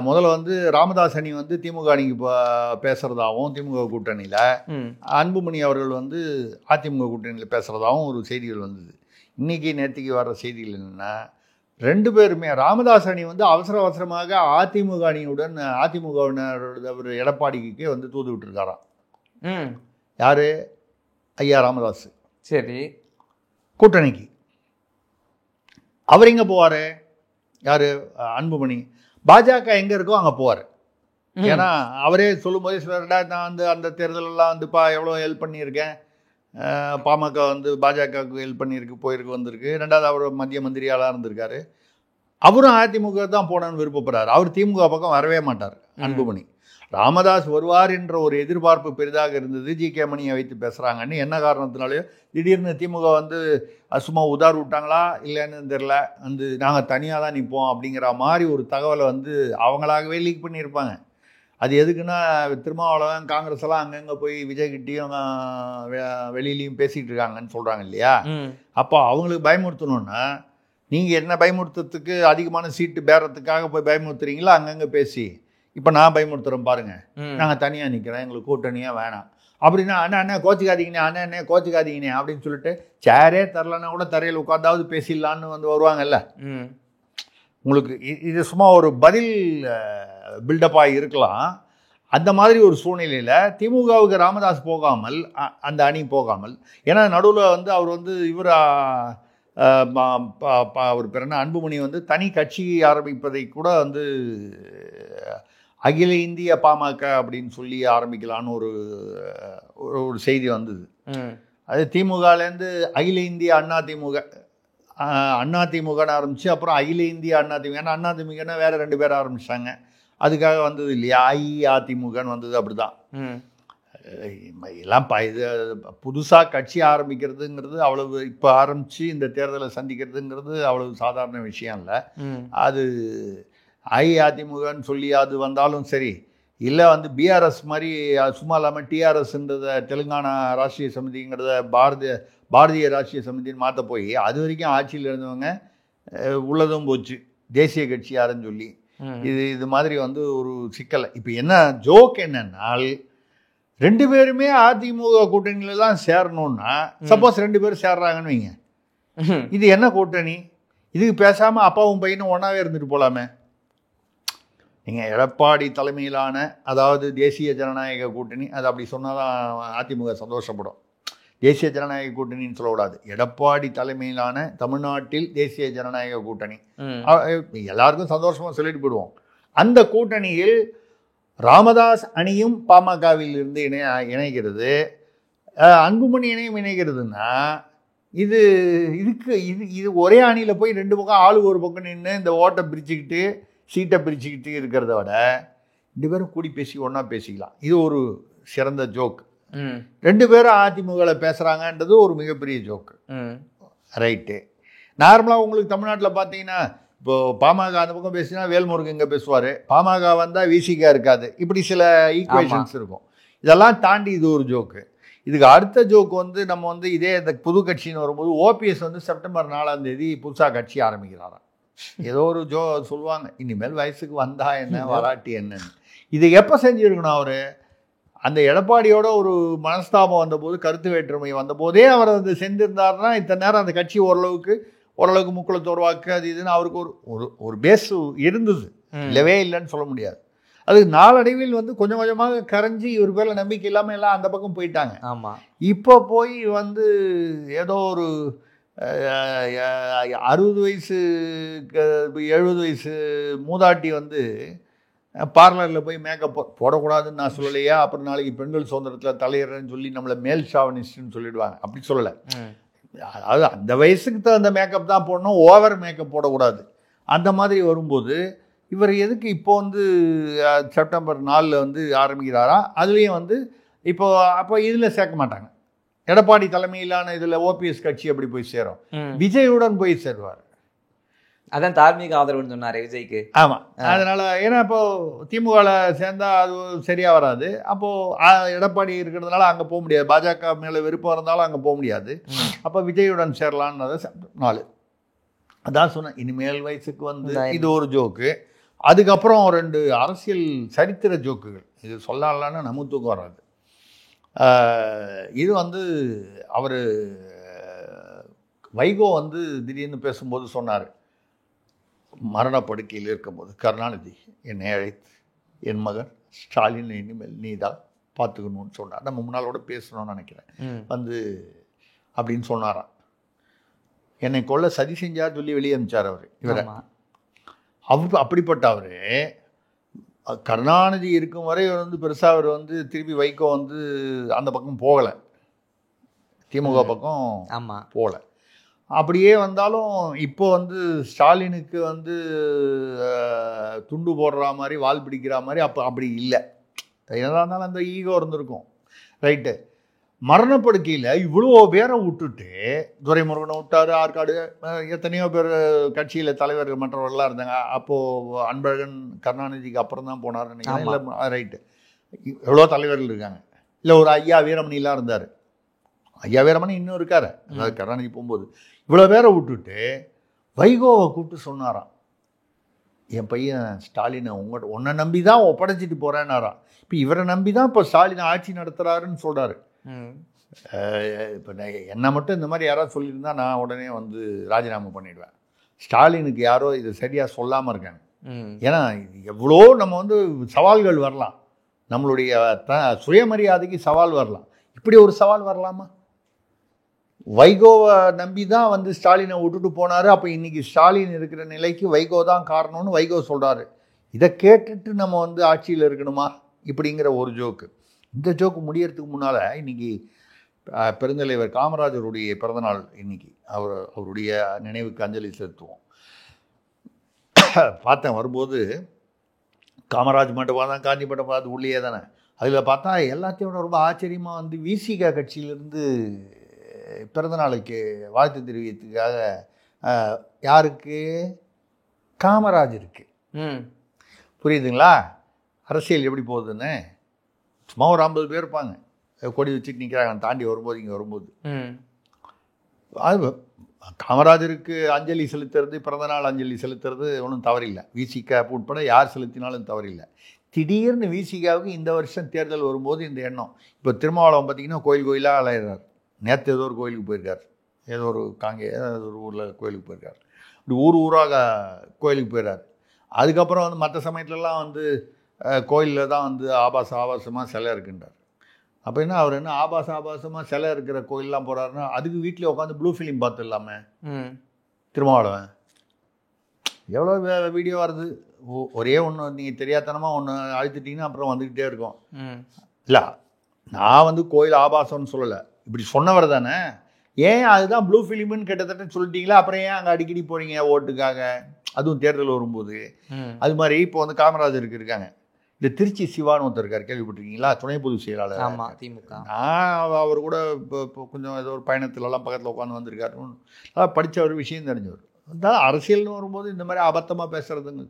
முதல்ல வந்து ராமதாஸ் அணி வந்து திமுக அணிக்கு பேசுகிறதாகவும், திமுக கூட்டணியில் அன்புமணி அவர்கள் வந்து அதிமுக கூட்டணியில் பேசுகிறதாகவும் ஒரு செய்திகள் வந்தது. இன்றைக்கி நேற்றுக்கு வர்ற செய்திகள் என்னென்னா, 2 பேருமே ராமதாஸ் அணி வந்து அவசரமாக அதிமுக அணியுடன் அதிமுகவினர் எடப்பாடிக்கு வந்து தூது விட்டுருக்காராம். யார்? ஐயா ராமதாஸ். சரி, கூட்டணிக்கு. அவர் எங்கே போவார்? யார்? அன்புமணி. பாஜக எங்கே இருக்கோ அங்கே போவார். ஏன்னா அவரே சொல்லும்போதே சிலர்டா நான் வந்து அந்த தேர்தலெல்லாம் வந்துப்பா எவ்வளோ ஹெல்ப் பண்ணியிருக்கேன், பாமக வந்து பாஜகவுக்கு ஹெல்ப் பண்ணியிருக்கு, போயிருக்கு, வந்திருக்கு. 2வது அவர் மத்திய மந்திரியாளாக இருந்திருக்காரு. அவரும் அதிமுக தான் போனன்னு விருப்பப்படுறாரு. அவர் திமுக பக்கம் வரவே மாட்டார் அன்புமணி. ராமதாஸ் வருவார் என்ற ஒரு எதிர்பார்ப்பு பெரிதாக இருந்தது. ஜி.கே. மணியை வைத்து பேசுகிறாங்கன்னு. என்ன காரணத்தினாலேயோ திடீர்னு திமுக வந்து சும்மா உதார் விட்டாங்களா இல்லைன்னு தெரில, வந்து நாங்கள் தனியாக தான் நிற்போம் அப்படிங்கிற மாதிரி ஒரு தகவலை வந்து அவங்களாகவே லீக் பண்ணியிருப்பாங்க. அது எதுக்குன்னா திருமாவளவன் காங்கிரஸ் எல்லாம் அங்கங்கே போய் விஜய்கிட்டையும் வெளியிலையும் பேசிகிட்டு இருக்காங்கன்னு சொல்கிறாங்க இல்லையா? அப்போ அவங்களுக்கு பயமுறுத்தணுன்னா, நீங்கள் என்ன பயமுறுத்துறதுக்கு அதிகமான சீட்டு பேரத்துக்காக போய் பயமுறுத்துறீங்களா? அங்கங்கே பேசி இப்போ நான் பயமுறுத்துகிறோம் பாருங்கள், நாங்கள் தனியாக நிற்கிறோம், எங்களுக்கு கூட்டணியாக வேணாம் அப்படின்னா, அண்ணா கோச்சிக்காதீங்கண்ணே, அண்ணே கோச்சிக்காதீங்கண்ணே அப்படின்னு சொல்லிட்டு சேரே தரலன்னா கூட தரையில் உட்காந்தாவது பேசிடலான்னு வந்து வருவாங்கல்ல. உங்களுக்கு இது சும்மா ஒரு பதில் பில்டப்பாக இருக்கலாம். அந்த மாதிரி ஒரு சூழ்நிலையில் திமுகவுக்கு ராமதாஸ் போகாமல், அந்த அணி போகாமல், ஏன்னா நடுவில் வந்து அவர் வந்து இவர் அவர் பேர் என்ன, அன்புமணி வந்து தனி கட்சி ஆரம்பிப்பதை கூட வந்து அகில இந்திய பாமக அப்படின்னு சொல்லி ஆரம்பிக்கலான்னு ஒரு செய்தி வந்தது. அது திமுகலேருந்து அகில இந்திய அதிமுகன்னு ஆரம்பித்து அப்புறம் அகில இந்திய அதிமுக, ஏன்னா அதிமுகன்னா வேறு 2 பேர் ஆரம்பித்தாங்க, அதுக்காக வந்தது இல்லையா, அஇஅதிமுகன்னு வந்தது. அப்படி தான் எல்லாம் இது புதுசாக கட்சி ஆரம்பிக்கிறதுங்கிறது அவ்வளவு, இப்போ ஆரம்பித்து இந்த தேர்தலை சந்திக்கிறதுங்கிறது அவ்வளவு சாதாரண விஷயம் இல்லை. அது அஇஅதிமுகன்னு சொல்லி அது வந்தாலும் சரி, இல்லை வந்து பிஆர்எஸ் மாதிரி சும்மா இல்லாமல் டிஆர்எஸ்ன்றத தெலுங்கானா ராஷ்ட்ரிய சமிதிங்கிறத பாரதிய ராஷ்ட்ரிய சமிதின்னு மாற்ற போய் அது வரைக்கும் ஆட்சியில் இருந்தவங்க உள்ளதும் போச்சு தேசிய கட்சி யாருன்னு சொல்லி. இது மாதிரி வந்து ஒரு சிக்கலை. இப்போ என்ன ஜோக் என்னன்னால், 2 பேருமே அதிமுக கூட்டணியில் தான் சேரணும்னா, சப்போஸ் 2 பேரும் சேர்றாங்கன்னு வைங்க, இது என்ன கூட்டணி? இதுக்கு பேசாமல் அப்பாவும் பையனும் ஒன்றாவே இருந்துட்டு போகலாமே. நீங்கள் எடப்பாடி தலைமையிலான அதாவது தேசிய ஜனநாயக கூட்டணி, அது அப்படி சொன்னால் தான் அதிமுக சந்தோஷப்படும். தேசிய ஜனநாயக கூட்டணின்னு சொல்லக்கூடாது, எடப்பாடி தலைமையிலான தமிழ்நாட்டில் தேசிய ஜனநாயக கூட்டணி, எல்லாருக்கும் சந்தோஷமாக சொல்லிட்டு போயிடுவோம். அந்த கூட்டணியில் ராமதாஸ் அணியும் பாமகவில் இருந்து இணைகிறது, அன்புமணி இணையும் இணைகிறதுனா இது ஒரே அணியில் போய் 2 பக்கம் ஆளு ஒரு பக்கம் நின்று இந்த ஓட்டை பிரிச்சுக்கிட்டு சீட்டை பிரிச்சுக்கிட்டு இருக்கிறத விட 2 பேரும் கூடி பேசி ஒன்றா பேசிக்கலாம். இது ஒரு சிறந்த ஜோக்கு. 2 பேரும் அதிமுகவில் பேசுகிறாங்கன்றது ஒரு மிகப்பெரிய ஜோக்கு. ரைட்டு. நார்மலாக உங்களுக்கு தமிழ்நாட்டில் பார்த்தீங்கன்னா இப்போது பாமக அந்த பக்கம் பேசினா வேல்முருகன் இங்கே பேசுவார், பாமக வந்தால் விசிகா இருக்காது, இப்படி சில ஈக்குவேஷன்ஸ் இருக்கும். இதெல்லாம் தாண்டி இது ஒரு ஜோக்கு. இதுக்கு அடுத்த ஜோக்கு வந்து நம்ம வந்து இதே இந்த புது கட்சின்னு வரும்போது ஓபிஎஸ் வந்து செப்டம்பர் 4ஆம் தேதி புதுசாக கட்சி ஆரம்பிக்கிறாராம். ஏதோ ஒரு சொல்லுவாங்க, இனிமேல் வயசுக்கு வந்தா என்ன வராட்டி என்னன்னு. இது எப்போ செஞ்சுருக்கணும்? அவர் அந்த எடப்பாடியோட ஒரு மனஸ்தாபம் வந்தபோது, கருத்து வேற்றுமை வந்தபோதே அவர் வந்து செஞ்சிருந்தாருன்னா இத்தனை நேரம் அந்த கட்சி ஓரளவுக்கு முக்குளத்தோர் வாக்கு அது இதுன்னு அவருக்கு ஒரு பேஸ் இருந்தது, இல்லவே இல்லைன்னு சொல்ல முடியாது. அது நாளடைவில் வந்து கொஞ்சம் கொஞ்சமாக கரைஞ்சி இவர் பேரில் நம்பிக்கை இல்லாமல் எல்லாம் அந்த பக்கம் போயிட்டாங்க. ஆமாம். இப்போ போய் வந்து ஏதோ ஒரு 60 வயசு 70 வயசு மூதாட்டி வந்து பார்லரில் போய் மேக்கப் போடக்கூடாதுன்னு நான் சொல்லலையா, அப்புறம் நாளைக்கு பெண்கள் சுதந்திரத்தில் தலையிறன்னு சொல்லி நம்மளை மேல் ஷாவனிஸ்ட்னு சொல்லிடுவாங்க. அப்படி சொல்லலை, அதாவது அந்த வயசுக்கு தகுந்த மேக்கப் தான் போடணும், ஓவர் மேக்கப் போடக்கூடாது. அந்த மாதிரி வரும்போது இவர் எதுக்கு இப்போ வந்து செப்டம்பர் 4 வந்து ஆரம்பிக்கிறாரா? அதுலேயும் வந்து அப்போ இதில் சேர்க்க மாட்டாங்க. எடப்பாடி தலைமையிலான இதில் ஓபிஎஸ் கட்சி அப்படி போய் சேரும், விஜயுடன் போய் சேருவார். அதான் தார்மீக ஆதரவுன்னு சொன்னார் விஜய்க்கு. ஆமாம். அதனால் ஏன்னா இப்போது திமுகவில் சேர்ந்தால் அது சரியாக வராது. அப்போது எடப்பாடி இருக்கிறதுனால அங்கே போக முடியாது, பாஜக மேலே விருப்பம் இருந்தாலும் அங்கே போக முடியாது. அப்போ விஜயுடன் சேரலான்னு 4. அதான் சொன்னேன், இனிமேல் வயசுக்கு வந்து இது ஒரு ஜோக்கு. அதுக்கப்புறம் 2 அரசியல் சரித்திர ஜோக்குகள். இது சொல்லலான்னு நம்ம தூக்கம் வராது. இது வந்து அவர் வைகோ வந்து திடீர்னு பேசும்போது சொன்னார், மரணப்படுக்கையில் இருக்கும்போது கருணாநிதி என்னை அழைத்து என் மகன் ஸ்டாலின் இனிமேல் நீ தான் பார்த்துக்கணும்னு சொன்னார். நம்ம முன்னாலோட பேசணும்னு நினைக்கிறேன் வந்து அப்படின்னு சொன்னாராம். என்னை கொல்ல சதி செஞ்சார் சொல்லி வெளியே அனுப்பிச்சார் அவர். இவரை அப்படிப்பட்ட அவர் கருணாநிதி இருக்கும் வரை வந்து பெருசாக அவர் வந்து திருப்பி வைகோ வந்து அந்த பக்கம் போகலை, திமுக பக்கம் போகலை. அப்படியே வந்தாலும் இப்போ வந்து ஸ்டாலினுக்கு வந்து துண்டு போடுற மாதிரி வால் பிடிக்கிற மாதிரி அப்படி இல்லை. எதாக இருந்தாலும் அந்த ஈகோ இருந்திருக்கும். ரைட்டு. மரணப்படுக்கையில் இவ்வளோ பேரை விட்டுட்டு துரைமுருகனை விட்டார், ஆற்காடு எத்தனையோ பேர் கட்சியில் தலைவர்கள் மற்றவர்கள்லாம் இருந்தாங்க. அப்போது அன்பழகன் கருணாநிதிக்கு அப்புறம் தான் போனார்னு நினைக்கிறேன். இல்லை, ரைட்டு. எவ்வளோ தலைவர்கள் இருக்காங்க. இல்லை, ஒரு ஐயா வீரமணிலாம் இருந்தார். ஐயா வீரமணி இன்னும் இருக்கார், அதாவது கருணாநிதி போகும்போது. இவ்வளோ பேரை விட்டுட்டு வைகோவை கூப்பிட்டு சொன்னாராம், என் பையன் ஸ்டாலினை உன்னை நம்பி தான் ஒப்படைச்சிட்டு போகிறேன்னாராம். இப்போ இவரை நம்பி தான் இப்போ ஸ்டாலினை ஆட்சி நடத்துகிறாருன்னு சொல்கிறாரு. இப்போ என்னை மட்டும் இந்த மாதிரி யாராவது சொல்லியிருந்தா நான் உடனே வந்து ராஜினாமா பண்ணிடுவேன். ஸ்டாலினுக்கு யாரோ இது சரியாக சொல்லாமல் இருக்காங்க. ஏன்னா எவ்வளோ நம்ம வந்து சவால்கள் வரலாம், நம்மளுடைய சுயமரியாதைக்கு சவால் வரலாம். இப்படி ஒரு சவால் வரலாமா? வைகோவை நம்பி தான் வந்து ஸ்டாலினை விட்டுட்டு போனார். அப்போ இன்றைக்கி ஸ்டாலின் இருக்கிற நிலைக்கு வைகோ தான் காரணம்னு வைகோ சொல்கிறாரு. இதை கேட்டுட்டு நம்ம வந்து ஆட்சியில் இருக்கணுமா இப்படிங்கிற ஒரு ஜோக்கு. இந்த ஜோக்கு முடியறதுக்கு முன்னால் இன்றைக்கி பெருந்தலைவர் காமராஜருடைய பிறந்தநாள். இன்றைக்கி அவருடைய நினைவுக்கு அஞ்சலி செலுத்துவோம். பார்த்தேன் வரும்போது காமராஜ் மண்டபம் தான், காந்தி மண்டபம் அது உள்ளே தானே. அதில் பார்த்தா எல்லாத்தையும் ரொம்ப ஆச்சரியமாக வந்து விசிகா கட்சியிலேருந்து பிறந்தநாளுக்கு வாழ்த்து தெரிவிக்கிறதுக்காக யாருக்கு? காமராஜருக்கு. புரியுதுங்களா அரசியல் எப்படி போகுதுன்னு? சும்மா ஒரு 50 பேர் இருப்பாங்க, கொடி வச்சுட்டு நிற்கிறாங்க. தாண்டி வரும்போது இங்கே வரும்போது அது காமராஜருக்கு அஞ்சலி செலுத்துறது, பிறந்தநாள் அஞ்சலி செலுத்துறது ஒன்றும் தவறில்லை. விசிகா உட்பட யார் செலுத்தினாலும் தவறில்லை. திடீர்னு விசிகாவுக்கு இந்த வருஷம் தேர்தல் வரும்போது இந்த எண்ணம். இப்போ திருமாவளவன் பார்த்திங்கன்னா கோயிலாக அலையிறார். நேற்று ஏதோ ஒரு கோயிலுக்கு போயிருக்கார், ஏதோ ஒரு ஒரு ஊரில் கோயிலுக்கு போயிருக்காரு. இப்படி ஊராக கோயிலுக்கு போயிடுறாரு. அதுக்கப்புறம் வந்து மற்ற சமயத்துலலாம் வந்து கோயிலில் தான் வந்து ஆபாசமாக சிலை இருக்குன்றார். அப்போ என்ன அவர் என்ன ஆபாசமாக சிலை இருக்கிற கோயிலெலாம் போகிறாருன்னா அதுக்கு வீட்டில் உட்காந்து ப்ளூ ஃபிலிம் பார்த்து இல்லாமல் திருமாவளவன் எவ்வளோ வீடியோ வருது. ஒரே ஒன்று நீங்கள் தெரியாதனமாக ஒன்று அழுத்திட்டிங்கன்னா அப்புறம் வந்துக்கிட்டே இருக்கும். இல்லை நான் வந்து கோயில் ஆபாசம்னு சொல்லலை, இப்படி சொன்னவர் தானே. ஏன் அதுதான் ப்ளூ ஃபிலிம்னு கிட்டத்தட்ட சொல்லிட்டீங்களா, அப்புறம் ஏன் அங்கே அடிக்கடி போகிறீங்க ஓட்டுக்காக, அதுவும் தேர்தல் வரும்போது. அது மாதிரி இப்போ வந்து காமராஜருக்கு இருக்காங்க. இந்த திருச்சி சிவான்னு ஒருத்தர் இருக்கார், கேள்விப்பட்டிருக்கீங்களா? துணை பொதுச் செயலாளர். ஆமாம், திமுக. நான் அவர் கூட இப்போ கொஞ்சம் ஏதோ ஒரு பயணத்துலலாம் பக்கத்தில் உட்காந்து வந்திருக்காரு. அதான் படித்த ஒரு விஷயம் தெரிஞ்சவர். அதான் அரசியல்னு வரும்போது இந்த மாதிரி அபத்தமாக பேசுகிறதுங்க.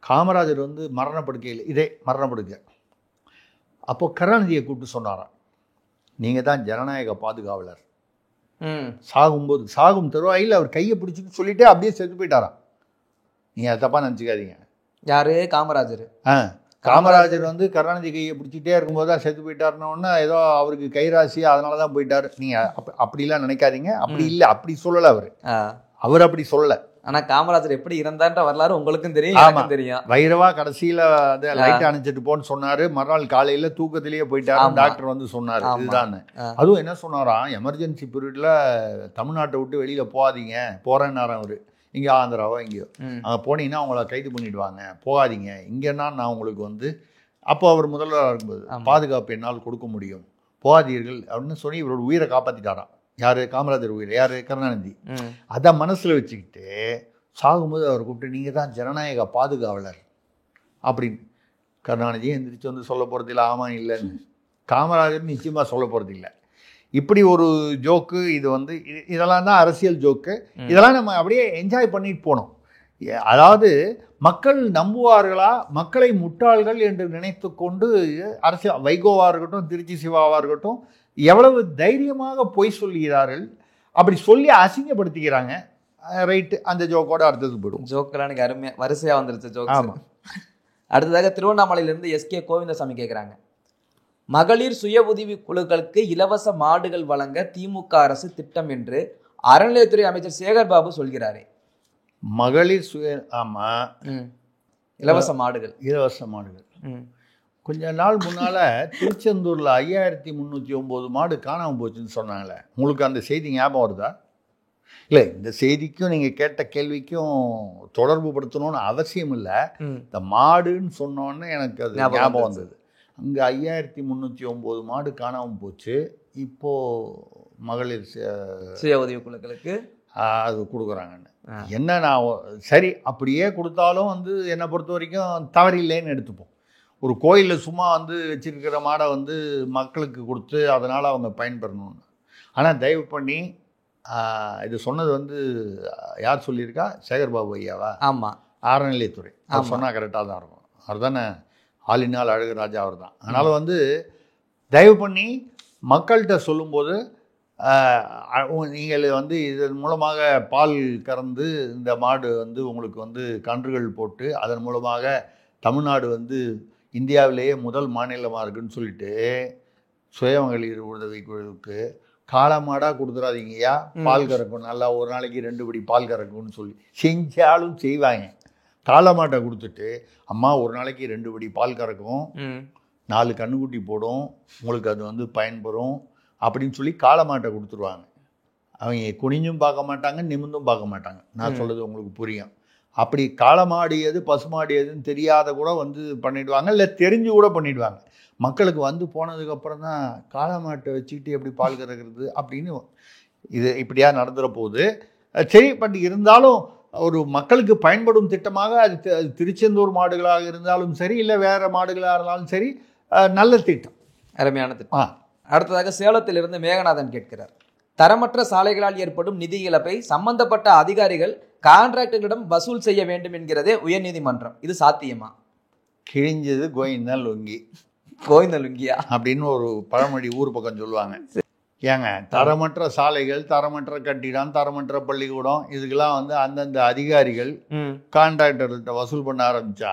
காமராஜர் வந்து மரணப்படுக்கை அப்போது கருணாநிதியை கூப்பிட்டு சொன்னாராம், நீங்கள் தான் ஜனநாயக பாதுகாவலர். சாகும் தருவாயில் அவர் கையை பிடிச்சிட்டு சொல்லிட்டே அப்படியே செத்து போயிட்டாராம். நீங்கள் அதை தப்பாக நினச்சிக்காதீங்க. யாரு? காமராஜர். காமராஜர் வந்து கருணாநிதி கையை பிடிச்சிட்டே இருக்கும்போது தான் செத்து போயிட்டாருன்னு ஏதோ அவருக்கு கைராசி, அதனால தான் போயிட்டார். நீங்கள் அப்படிலாம் நினைக்காதீங்க. அப்படி இல்லை, அப்படி சொல்லலை அவர் அப்படி சொல்லலை. ஆனா காமராஜர் எப்படி இருந்தான்ற வரலாறு உங்களுக்கும் தெரியும், தெரியும். வைரவா கடைசியில லைட் அணைச்சிட்டு போன்னு சொன்னாரு. மறுநாள் காலையில தூக்கத்திலேயே போயிட்டாரு. டாக்டர் வந்து சொன்னாரு இதுதான். அதுவும் என்ன சொன்னாராம், எமர்ஜென்சி பீரியட்ல தமிழ்நாட்டை விட்டு வெளியில போகாதீங்க, போறேன்னாராம் அவரு. இங்கே ஆந்திராவோ எங்கேயோ அங்கே போனீங்கன்னா அவங்கள கைது பண்ணிடுவாங்க, போகாதீங்க. இங்கன்னா நான் உங்களுக்கு வந்து அப்போ அவர் முதல்வராக இருக்கும்போது பாதுகாப்பு என்னால் கொடுக்க முடியும், போகாதீர்கள் அப்படின்னு சொல்லி இவரோட உயிரை காப்பாற்றிட்டாராம். யார்? காமராஜர் உயிரை. யார்? கருணாநிதி. அதை மனசில் வச்சுக்கிட்டு சாகும்போது அவர் கூப்பிட்டு நீங்கள் தான் ஜனநாயக பாதுகாவலர் அப்படின்னு. கருணாநிதியை எந்திரிச்சு வந்து சொல்ல போகிறதில்ல, ஆமாம் இல்லைன்னு. காமராஜர் நிச்சயமாக சொல்ல போகிறதில்லை. இப்படி ஒரு ஜோக்கு இது வந்து இதெல்லாம் தான் அரசியல் ஜோக்கு. இதெல்லாம் நம்ம அப்படியே என்ஜாய் பண்ணிட்டு போனோம். அதாவது மக்கள் நம்புவார்களா, மக்களை முட்டாள்கள் என்று நினைத்து கொண்டு அரசியல் வைகோவாக இருக்கட்டும், திருச்சி சிவாவாக இருக்கட்டும், எவ்வளவு தைரியமாக பொய் சொல்கிறார்கள். அப்படி சொல்லி அசிங்கப்படுத்திக்கிறாங்க. ரைட்டு, அந்த ஜோக்கோட அடுத்தது போயிடும். ஜோக்கெல்லாம் எனக்கு அருமையாக வரிசையாக வந்துருச்சு ஜோக். ஆமாம். அடுத்ததாக திருவண்ணாமலையிலிருந்து எஸ்கே கோவிந்தசாமி கேட்குறாங்க, மகளிர் சுய உதவி குழுக்களுக்கு இலவச மாடுகள் வழங்க திமுக அரசு திட்டம் என்று அறநிலையத்துறை அமைச்சர் சேகர் பாபு சொல்கிறாரே. மகளிர் இலவச மாடுகள் கொஞ்ச நாள் முன்னால் திருச்செந்தூரில் 5309 மாடு காணாமல் போச்சுன்னு சொன்னாங்களே, உங்களுக்கு அந்த செய்தி ஞாபகம் வருதா? இல்லை, இந்த செய்திக்கும் நீங்கள் கேட்ட கேள்விக்கும் தொடர்பு படுத்தணும்னு அவசியம் இல்லை. இந்த மாடுன்னு சொன்னோன்னே எனக்கு அது ஞாபகம் வந்தது. அங்கே 5309 மாடு காணாமல் போச்சு. இப்போது மகளிர் சுய உதவி குழுக்களுக்கு அது கொடுக்குறாங்கன்னு. என்ன நான் சரி அப்படியே கொடுத்தாலும் வந்து என்னை பொறுத்த வரைக்கும் தவறில்லைன்னு எடுத்துப்போம். ஒரு கோயிலில் சும்மா வந்து வச்சுருக்கிற மாடை வந்து மக்களுக்கு கொடுத்து அதனால் அவங்க பயன்பெறணும்னு. ஆனால் தயவு பண்ணி இது சொன்னது வந்து யார் சொல்லியிருக்கா? சேகர்பாபு ஐயாவா? ஆமாம், அறநிலையத்துறை. அது சொன்னால் கரெக்டாக தான் இருக்கும். அவர் தானே ஆளினால் அழகுராஜா அவர் தான். அதனால் வந்து தயவு பண்ணி மக்கள்கிட்ட சொல்லும்போது நீங்கள் வந்து இதன் மூலமாக பால் கறந்து இந்த மாடு வந்து உங்களுக்கு வந்து கன்றுகள் போட்டு அதன் மூலமாக தமிழ்நாடு வந்து இந்தியாவிலேயே முதல் மாநிலமாக இருக்குன்னு சொல்லிட்டு சுயமகளிர் உதவி குழுவுக்கு காளமாடாக கொடுத்துடாதீங்கய்யா, பால் கறக்கும், நல்லா ஒரு நாளைக்கு 2 படி பால் கறக்கும்னு சொல்லி செஞ்சாலும் செய்வாங்க. காளமாட்டை கொடுத்துட்டு அம்மா ஒரு நாளைக்கு 2 படி பால் கறக்கும், 4 கண்ணுக்குட்டி போடும், உங்களுக்கு அது வந்து பயன்பெறும் அப்படின்னு சொல்லி காளமாட்டை கொடுத்துருவாங்க. அவங்க குனிஞ்சும் பார்க்க மாட்டாங்க, நிமிர்ந்தும் பார்க்க மாட்டாங்க. நான் சொல்கிறது உங்களுக்கு புரியும். அப்படி காளமாடு எது பசுமாடு எதுன்னு தெரியாத கூட வந்து பண்ணிவிடுவாங்க, இல்லை தெரிஞ்சு கூட பண்ணிவிடுவாங்க. மக்களுக்கு வந்து போனதுக்கப்புறம் தான் காளமாட்டை வச்சுக்கிட்டு எப்படி பால் கறக்கிறது அப்படின்னு இது இப்படியா நடந்துட போகுது. சரி, பட் இருந்தாலும் ஒரு மக்களுக்கு பயன்படும் திட்டமாக அது திருச்செந்தூர் மாடுகளாக இருந்தாலும் சரி, இல்லை வேறு மாடுகளாக இருந்தாலும் சரி, நல்ல திட்டம், அருமையான திட்டம். அடுத்ததாக சேலத்திலிருந்து மேகநாதன் கேட்கிறார், தரமற்ற சாலைகளால் ஏற்படும் நிதி இழப்பை சம்பந்தப்பட்ட அதிகாரிகள் கான்ட்ராக்டர்களிடம் வசூல் செய்ய வேண்டும் என்கிறதே உயர்நீதிமன்றம். இது சாத்தியமா? கிழிஞ்சது கோவிந்தன் லுங்கி. கோவிந்தன் லுங்கியா அப்படின்னு ஒரு பழமொழி ஊர் பக்கம் சொல்லுவாங்க. ஏங்க, தரமற்ற சாலைகள், தரமற்ற கட்டிடம், தரமற்ற பள்ளிக்கூடம், இதுக்கெல்லாம் வந்து அந்தந்த அதிகாரிகள் கான்ட்ராக்டர்கிட்ட வசூல் பண்ண ஆரம்பிச்சா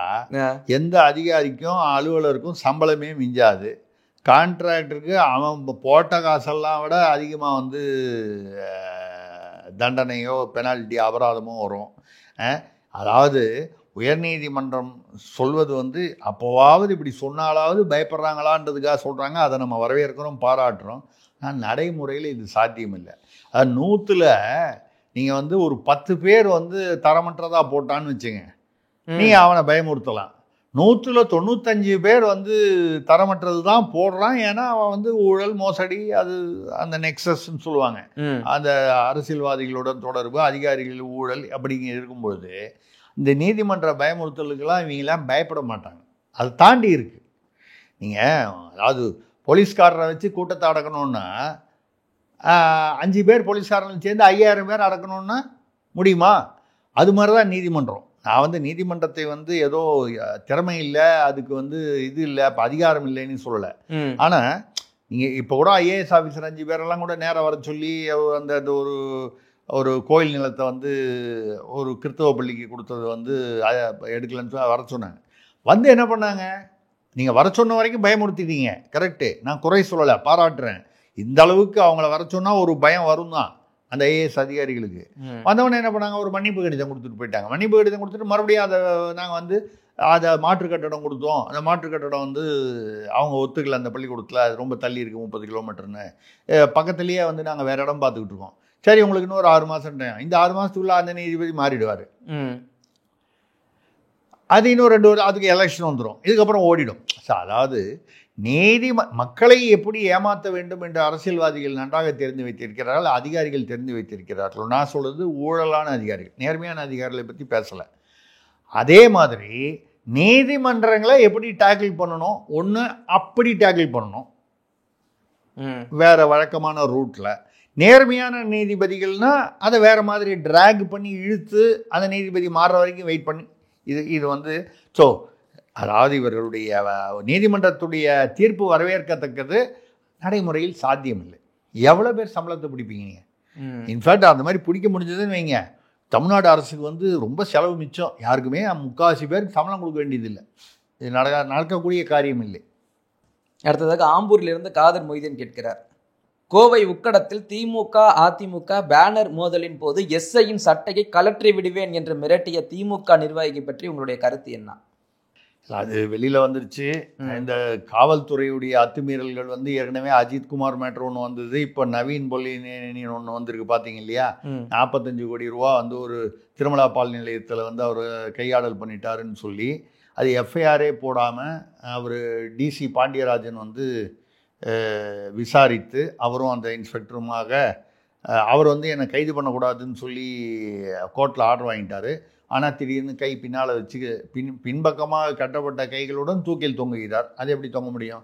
எந்த அதிகாரிக்கும் அலுவலருக்கும் சம்பளமே மிஞ்சாது. கான்ட்ராக்டருக்கு அவன் போட்ட காசெல்லாம் விட அதிகமாக வந்து தண்டனையோ பெனால்ட்டி அபராதமோ வரும். அதாவது உயர்நீதிமன்றம் சொல்வது வந்து அப்போவாவது இப்படி சொன்னாலாவது பயப்படுறாங்களான்றதுக்காக சொல்கிறாங்க. அதை நம்ம வரவேற்கிறோம், பாராட்டுறோம். ஆனால் நடைமுறையில் இது சாத்தியம் இல்லை. அது 100ல் நீங்கள் வந்து ஒரு 10 பேர் வந்து தரமற்றதாக போட்டான்னு வச்சுங்க, நீங்கள் அவனை பயமுறுத்தலாம். 100ல் 95 பேர் வந்து தரமற்றது தான் போடுறான். ஏன்னா அவன் வந்து ஊழல், மோசடி, அது அந்த நெக்ஸஸ்ன்னு சொல்லுவாங்க, அந்த அரசியல்வாதிகளுடன் தொடர்பு, அதிகாரிகள் ஊழல் அப்படிங்க இருக்கும்பொழுது இந்த நீதிமன்ற பயமுறுத்தலுக்கெல்லாம் இவங்கெல்லாம் பயப்பட மாட்டாங்க. அது தாண்டி இருக்கு. நீங்கள் அதாவது போலீஸ்காரரை வச்சு கூட்டத்தை அடக்கணுன்னா 5 பேர் போலீஸ்காரர்கள் சேர்ந்து 5000 பேர் அடக்கணுன்னா முடியுமா? அது மாதிரி தான் நீதிமன்றம். நான் வந்து நீதிமன்றத்தை வந்து ஏதோ திறமை இல்லை, அதுக்கு வந்து இது இல்லை, இப்போ அதிகாரம் இல்லைன்னு சொல்லலை. ஆனால் நீங்கள் இப்போ கூட ஐஏஎஸ் ஆஃபீஸர் 5 பேரெல்லாம் கூட நேராக வர சொல்லி அந்த ஒரு கோயில் நிலத்தை வந்து ஒரு கிறிஸ்தவ பள்ளிக்கு கொடுத்தது வந்து எடுக்கலன்னு வர சொன்னாங்க. வந்து என்ன பண்ணாங்க? நீங்கள் வர சொன்ன வரைக்கும் பயமுறுத்திட்டீங்க, கரெக்டு, நான் குறை சொல்லலை, பாராட்டுறேன். இந்த அளவுக்கு அவங்கள வர சொன்னால் ஒரு பயம் வரும் தான் அந்த ஐஏஎஸ் அதிகாரிகளுக்கு. வந்தவொடனே என்ன பண்ணாங்க? ஒரு மன்னிப்பு கடிதம் கொடுத்துட்டு போயிட்டாங்க. மன்னிப்பு கடிதம் கொடுத்துட்டு மறுபடியும் அதை நாங்கள் வந்து அதை மாற்று கட்டடம் கொடுத்தோம். அந்த மாற்று கட்டடம் வந்து அவங்க ஒத்துக்கல, அந்த பள்ளிக்கூடத்தில் அது ரொம்ப தள்ளி இருக்குது, 30 கிலோமீட்டர்னு. பக்கத்துலேயே வந்து நாங்கள் வேறு இடம் பார்த்துக்கிட்டு இருக்கோம். சரி, உங்களுக்கு இன்னும் ஒரு 6 மாதம் டைம். இந்த 6 மாதத்துக்குள்ள அந்த நீதிபதி மாறிடுவார். அது இன்னும் 2 வருஷம், அதுக்கு எலெக்ஷன் வந்துடும், இதுக்கப்புறம் ஓடிடும். அதாவது மக்களை எப்படி ஏமாற்ற வேண்டும் என்று அரசியல்வாதிகள் நன்றாக தெரிந்து வைத்திருக்கிறார்கள், அதிகாரிகள் தெரிந்து வைத்திருக்கிறார்கள். நான் சொல்கிறது ஊழலான அதிகாரிகள், நேர்மையான அதிகாரிகளை பற்றி பேசலை. அதே மாதிரி நீதிமன்றங்களை எப்படி டேக்கிள் பண்ணணும், ஒன்று அப்படி டேக்கிள் பண்ணணும் வேறு வழக்கமான ரூட்டில். நேர்மையான நீதிபதிகள்னால் அதை வேறு மாதிரி ட்ராக் பண்ணி இழுத்து அந்த நீதிபதி மாறுற வரைக்கும் வெயிட் பண்ணி இது வந்து அதாவது இவர்களுடைய நீதிமன்றத்துடைய தீர்ப்பு வரவேற்கத்தக்கது, நடைமுறையில் சாத்தியமில்லை. எவ்வளோ பேர் சம்பளத்தை பிடிப்பீங்க நீங்கள்? இன்ஃபேக்ட் அந்த மாதிரி பிடிக்க முடிஞ்சதுன்னு வைங்க, தமிழ்நாடு அரசுக்கு வந்து ரொம்ப செலவு மிச்சம். யாருக்குமே 3/4 பேருக்கு சம்பளம் கொடுக்க வேண்டியதில்லை. இது நடக்கக்கூடிய காரியம் இல்லை. அடுத்ததாக ஆம்பூரிலிருந்து காதர் மொய்தீன் கேட்கிறார், கோவை உக்கடத்தில் திமுக அதிமுக பேனர் மோதலின் போது எஸ்ஐயின் சட்டையை கலற்றி விடுவேன் என்று மிரட்டிய திமுக நிர்வாகி பற்றி உங்களுடைய கருத்து என்ன? அது வெளியில் வந்துருச்சு. இந்த காவல்துறையுடைய அத்துமீறல்கள் வந்து ஏற்கனவே அஜித்குமார் மேட்ரு ஒன்று வந்தது, இப்போ நவீன் பொல்லினி ஒன்று வந்திருக்கு, பார்த்தீங்க இல்லையா? 45 கோடி ரூபா வந்து ஒரு திருமலா பால் நிலையத்தில் வந்து அவர் கையாடல் பண்ணிட்டாருன்னு சொல்லி அது எஃப்ஐஆரே போடாமல் அவர் டிசி பாண்டியராஜன் வந்து விசாரித்து, அவரும் அந்த இன்ஸ்பெக்டருமாக அவர் வந்து என்னை கைது பண்ணக்கூடாதுன்னு சொல்லி கோர்ட்டில் ஆர்டர் வாங்கிட்டார். ஆனால் திடீர்னு கை பின்னால் வச்சு பின்பக்கமாக கட்டப்பட்ட கைகளுடன் தூக்கில் தொங்குகிறார். அது எப்படி தொங்க முடியும்?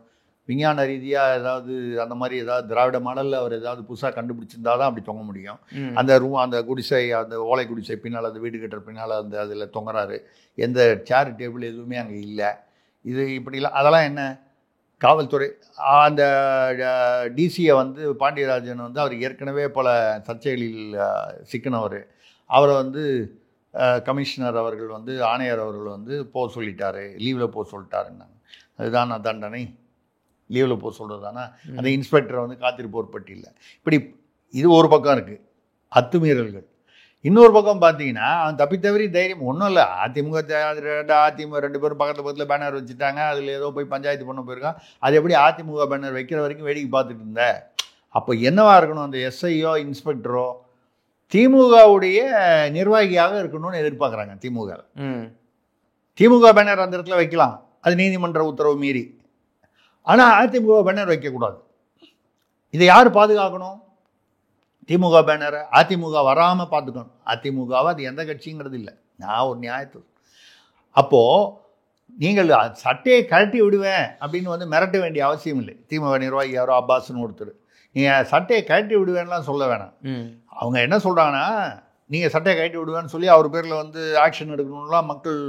விஞ்ஞான ரீதியாக ஏதாவது அந்த மாதிரி ஏதாவது திராவிட மாடலில் அவர் ஏதாவது புதுசாக கண்டுபிடிச்சிருந்தா தான் அப்படி தொங்க முடியும். அந்த குடிசை, அந்த ஓலை குடிசை பின்னால், அந்த வீடு கட்டுற பின்னால் அந்த அதில் தொங்குறாரு. எந்த சேர் டேபிள் எதுவுமே அங்கே இல்லை. இது இப்படிலாம் அதெல்லாம் என்ன? காவல்துறை அந்த டிசியை வந்து பாண்டியராஜன் வந்து அவர் ஏற்கனவே பல சர்ச்சைகளில் சிக்கினவர். அவரை வந்து கமிஷனர் அவர்கள் வந்து ஆணையர் அவர்கள் வந்து போக சொல்லிட்டாரு, லீவில் போக சொல்லிட்டாருன்னாங்க. அதுதான் தண்டனை, லீவில் போக சொல்கிறது தானே. அந்த இன்ஸ்பெக்டரை வந்து காத்திருப்போர் பட்டியலில். இப்படி இது ஒரு பக்கம் இருக்குது அத்துமீறல்கள். இன்னொரு பக்கம் பார்த்தீங்கன்னா அவன் தப்பித்தவரி தைரியம் ஒன்றும் இல்லை. அதிமுக 2 பேரும் பக்கத்தில் பேனர் வச்சுட்டாங்க, அதில் ஏதோ போய் பஞ்சாயத்து பண்ண போயிருக்கான். அது எப்படி அதிமுக பேனர் வைக்கிற வரைக்கும் வேடிக்கை பார்த்துட்டு இருந்தேன். அப்போ என்னவா இருக்கணும்? அந்த எஸ்ஐயோ இன்ஸ்பெக்டரோ திமுகவுடைய நிர்வாகியாக இருக்கணும்னு எதிர்பார்க்குறாங்க. திமுக பேனர் அந்த இடத்துல வைக்கலாம், அது நீதிமன்ற உத்தரவு மீறி. ஆனால் அதிமுக பேனர் வைக்கக்கூடாது. இதை யார் பாதுகாக்கணும்? திமுக பேனரை அதிமுக வராமல் பார்த்துக்கணும். அதிமுகவை அது எந்த கட்சிங்கிறது இல்லை. நான் ஒரு நியாயத்து. அப்போது நீங்கள் சட்டையை கழட்டி விடுவேன் அப்படின்னு வந்து மிரட்ட வேண்டிய அவசியம் இல்லை. திமுக நிர்வாகி யாரோ அப்பாஸ்ன்னு ஒருத்தர், நீங்கள் சட்டையை கழட்டி விடுவேன்லாம் சொல்ல வேணாம். அவங்க என்ன சொல்கிறாங்கன்னா, நீங்கள் சட்டையை கழட்டி விடுவேன்னு சொல்லி அவர் பேரில் வந்து ஆக்ஷன் எடுக்கணும்லாம் மக்கள்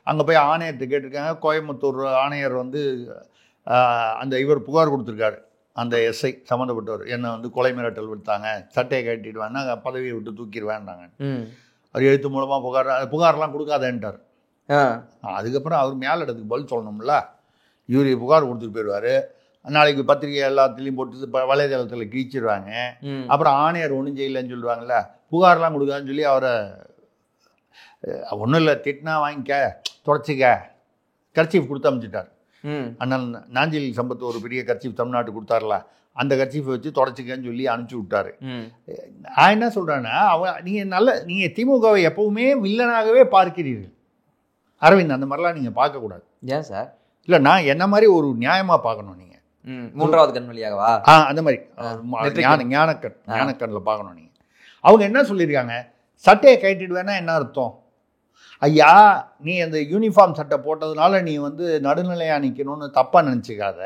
அங்கே போய் ஆணையத்தை கேட்டிருக்காங்க. கோயம்புத்தூர் ஆணையர் வந்து அந்த இவர் புகார் கொடுத்துருக்காரு, அந்த எஸ்ஐ சம்மந்தப்பட்டவர், என்னை வந்து கொலை மிரட்டல் விடுத்தாங்க, சட்டையை கட்டிடுவேன்னா பதவியை விட்டு தூக்கிடுவேன்னாங்க. அவர் எழுத்து மூலமாக புகார்லாம் கொடுக்காதேன்ட்டார். அதுக்கப்புறம் அவர் மேலிடத்துக்கு பதில் சொல்லணும்ல. இவர் புகார் கொடுத்துட்டு போயிடுவார், நாளைக்கு பத்திரிகை எல்லாத்துலேயும் போட்டு வலைதளத்தில் கிழிச்சிடுவாங்க. அப்புறம் ஆணையர் ஒன்றும் செய்யலைன்னு சொல்லுவாங்கள்ல, புகார்லாம் கொடுக்கான்னு சொல்லி அவரை ஒன்றும் இல்லை திட்டினா வாங்கிக்க தொடச்சிக்க கர்ச்சீஃப் கொடுத்து அமைச்சிட்டார். அண்ணன் நாஞ்சில் சம்பத் ஒரு பெரிய கர்ச்சீஃப் தமிழ்நாட்டுக்கு கொடுத்தார்ல, அந்த கர்ச்சீஃபை வச்சு தொடச்சிக்கன்னு சொல்லி அனுப்பிச்சி விட்டாரு. நான் என்ன சொல்கிறேன்னா, நீங்கள் திமுகவை எப்பவுமே வில்லனாகவே பார்க்கிறீர்கள் அரவிந்த். அந்த மாதிரிலாம் நீங்கள் பார்க்கக்கூடாது. ஏன் சார்? இல்லை, நான் என்ன மாதிரி ஒரு நியாயமாக பார்க்கணும். நீங்கள் மூன்றாவது கண் வழியாகவா? அந்த மாதிரி ஞானக்கண்ணில் பார்க்கணும். நீங்கள் அவங்க என்ன சொல்லியிருக்காங்க, சட்டையை கட்டிடுவேன்னா என்ன அர்த்தம்? ஐயா, நீ அந்த யூனிஃபார்ம் சட்டை போட்டதுனால நீ நடுநிலையா நிற்கணும்னு தப்பாக நினச்சிக்காத.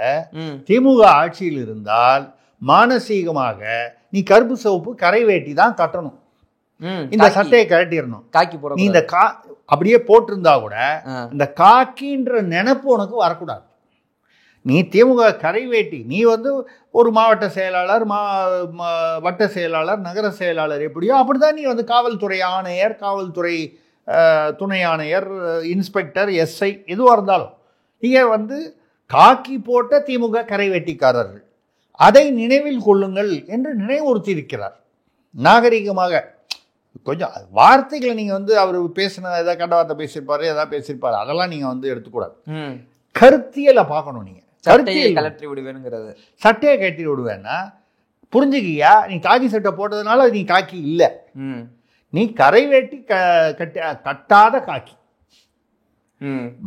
திமுக ஆட்சியில் இருந்தால் மானசீகமாக நீ கருப்பு சிவப்பு கரை வேட்டி தான் கட்டணும். இந்த சட்டையை கட்டிடணும். காக்கி போட நீ இந்த அப்படியே போட்டிருந்தா கூட இந்த காக்கின்ற நினைப்பு உனக்கு வரக்கூடாது. நீ திமுக கரை வேட்டி, நீ ஒரு மாவட்ட செயலாளர், வட்ட செயலாளர், நகர செயலாளர், எப்படியோ அப்படிதான் நீ காவல்துறை ஆணையர், காவல்துறை துணை ஆணையர், இன்ஸ்பெக்டர், எஸ்ஐ எதுவாக இருந்தாலும் நீங்கள் காக்கி போட்ட திமுக கரை வேட்டிக்காரர்கள், அதை நினைவில் கொள்ளுங்கள் என்று நினைவுறுத்தி இருக்கிறார். நாகரிகமாக கொஞ்சம் வார்த்தைகளை நீங்கள் அவர் பேசின ஏதாவது கண்ட வார்த்தை பேசியிருப்பாரு, ஏதாவது பேசியிருப்பாரு, அதெல்லாம் நீங்கள் எடுத்துக்கூடாது. கருத்தியலை பார்க்கணும். நீங்கள் கருத்தியல் கலட்டி விடுவேனுங்கிறது, சட்டையை கட்டி விடுவேன்னா புரிஞ்சுக்கியா, நீ காக்கி சட்டை போட்டதுனால நீ காக்கி இல்லை, நீ கரை வேட்டி கட்டாத காக்கி.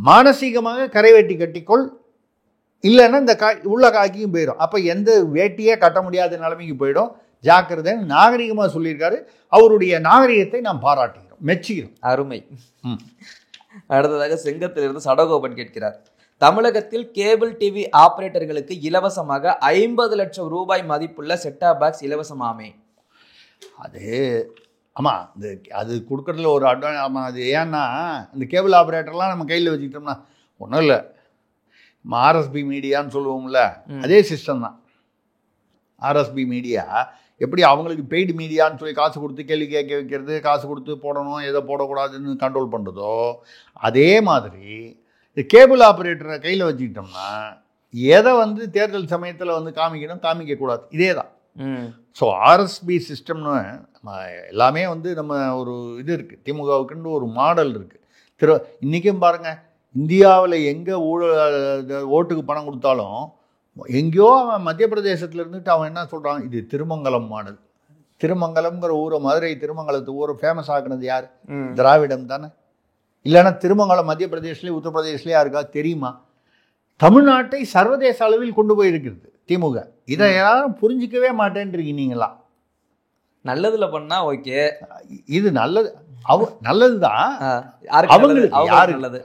மானசீகமாக கரை வேட்டி கட்டிக்கொள், இல்லைன்னா இந்த உள்ள காக்கியும் போயிடும். அப்போ எந்த வேட்டியே கட்ட முடியாத நிலைமைக்கு போயிடும். ஜாக்கிரதைன்னு நாகரிகமாக சொல்லியிருக்காரு. அவருடைய நாகரிகத்தை நாம் பாராட்டுகிறோம், மெச்சுகிறோம். அருமை. அடுத்ததாக செங்கத்திலிருந்து சடகோபன் கேட்கிறார், தமிழகத்தில் கேபிள் டிவி ஆபரேட்டர்களுக்கு இலவசமாக 50 லட்சம் ரூபாய் மதிப்புள்ள செட்டாப் பாக்ஸ் இலவசமாமே. அது ஆமாம், அது கொடுக்குறதுல ஒரு ஆமாம். அது ஏன்னா இந்த கேபிள் ஆப்ரேட்டர்லாம் நம்ம கையில் வச்சுக்கிட்டோம்னா ஒன்றும் இல்லை, ஆர்எஸ்பி மீடியான்னு சொல்லுவோம்ல, அதே சிஸ்டம் தான். ஆர்எஸ்பி மீடியா எப்படி அவங்களுக்கு பெய்டு மீடியான்னு சொல்லி காசு கொடுத்து கேள்வி கேட்க வைக்கிறது, காசு கொடுத்து போடணும், எதை போடக்கூடாதுன்னு கண்ட்ரோல் பண்ணுறதோ, அதே மாதிரி இந்த கேபிள் ஆப்ரேட்டரை கையில் வச்சுக்கிட்டோம்னா எதை தேர்தல் சமயத்தில் காமிக்கணும், காமிக்கக்கூடாது, இதே தான். ஸோ ஆர்எஸ்பி சிஸ்டம்னு எல்லாமே நம்ம ஒரு இது இருக்குது, திமுகவுக்குன்னு ஒரு மாடல் இருக்குது. இன்றைக்கும் பாருங்கள், இந்தியாவில் எங்கே ஓட்டுக்கு பணம் கொடுத்தாலும் எங்கேயோ அவன் மத்திய பிரதேசத்தில் இருந்துட்டு அவன் என்ன சொல்கிறான், இது திருமங்கலம் மாடல். திருமங்கலம்ங்கிற ஊரை, மதுரை திருமங்கலத்து ஊரை ஃபேமஸ் ஆக்குனது யார்? திராவிடம் தானே. இல்லைன்னா திருமங்கலம் மத்திய பிரதேஷ்லேயே உத்தரப்பிரதேஷ்லேயே யாருக்கா தெரியுமா? தமிழ்நாட்டை சர்வதேச அளவில் கொண்டு போயிருக்கிறது திமுக. இதை யாரும் புரிஞ்சிக்கவே மாட்டேன்றீங்க. நீங்களா நல்லதுல பண்ணா ஓகே, இது நல்லது, நல்லது தான் அவங்களுக்கு, யாரு நல்லது.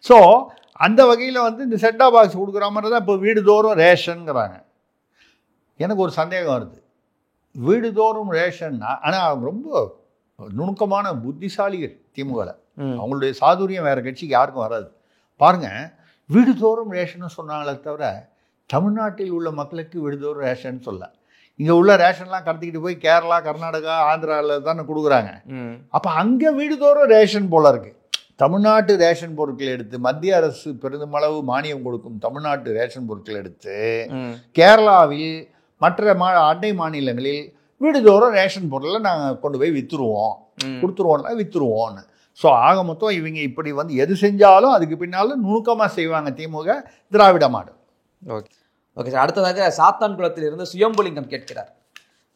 ஸோ அந்த வகையில் இந்த செட்டாப் பாக்ஸ் கொடுக்குற மாதிரி தான் இப்போ வீடுதோறும் ரேஷனுங்கிறாங்க. எனக்கு ஒரு சந்தேகம் வருது, வீடுதோறும் ரேஷன்னா, ஆனால் அவங்க ரொம்ப நுணுக்கமான புத்திசாலிகள் திமுகவில். அவங்களுடைய சாதுரியம் வேறு கட்சிக்கு யாருக்கும் வராது. பாருங்கள், வீடுதோறும் ரேஷன்னு சொன்னாங்களே தவிர தமிழ்நாட்டில் உள்ள மக்களுக்கு வீடுதோறும் ரேஷன் சொல்ல. இங்கே உள்ள ரேஷன்லாம் கடத்திக்கிட்டு போய் கேரளா, கர்நாடகா, ஆந்திராவில் தானே கொடுக்குறாங்க. அப்போ அங்கே வீடுதோறும் ரேஷன் போல இருக்குது. தமிழ்நாட்டு ரேஷன் பொருட்கள் எடுத்து மத்திய அரசு பெருமளவு மானியம் கொடுக்கும் தமிழ்நாட்டு ரேஷன் பொருட்கள் எடுத்து கேரளாவில் மற்ற அண்டை மாநிலங்களில் வீடுதோறும் ரேஷன் பொருளை நாங்கள் கொண்டு போய் விற்றுருவோம்னு. ஸோ ஆக மொத்தம் இவங்க இப்படி எது செஞ்சாலும் அதுக்கு பின்னால் நுணுக்கமாக செய்வாங்க திமுக, திராவிட மாடல். Okay okay sir. அடுத்ததாக சாத்தான்குளத்திலிருந்து சுயம்புலிங்கம் கேட்கிறார்,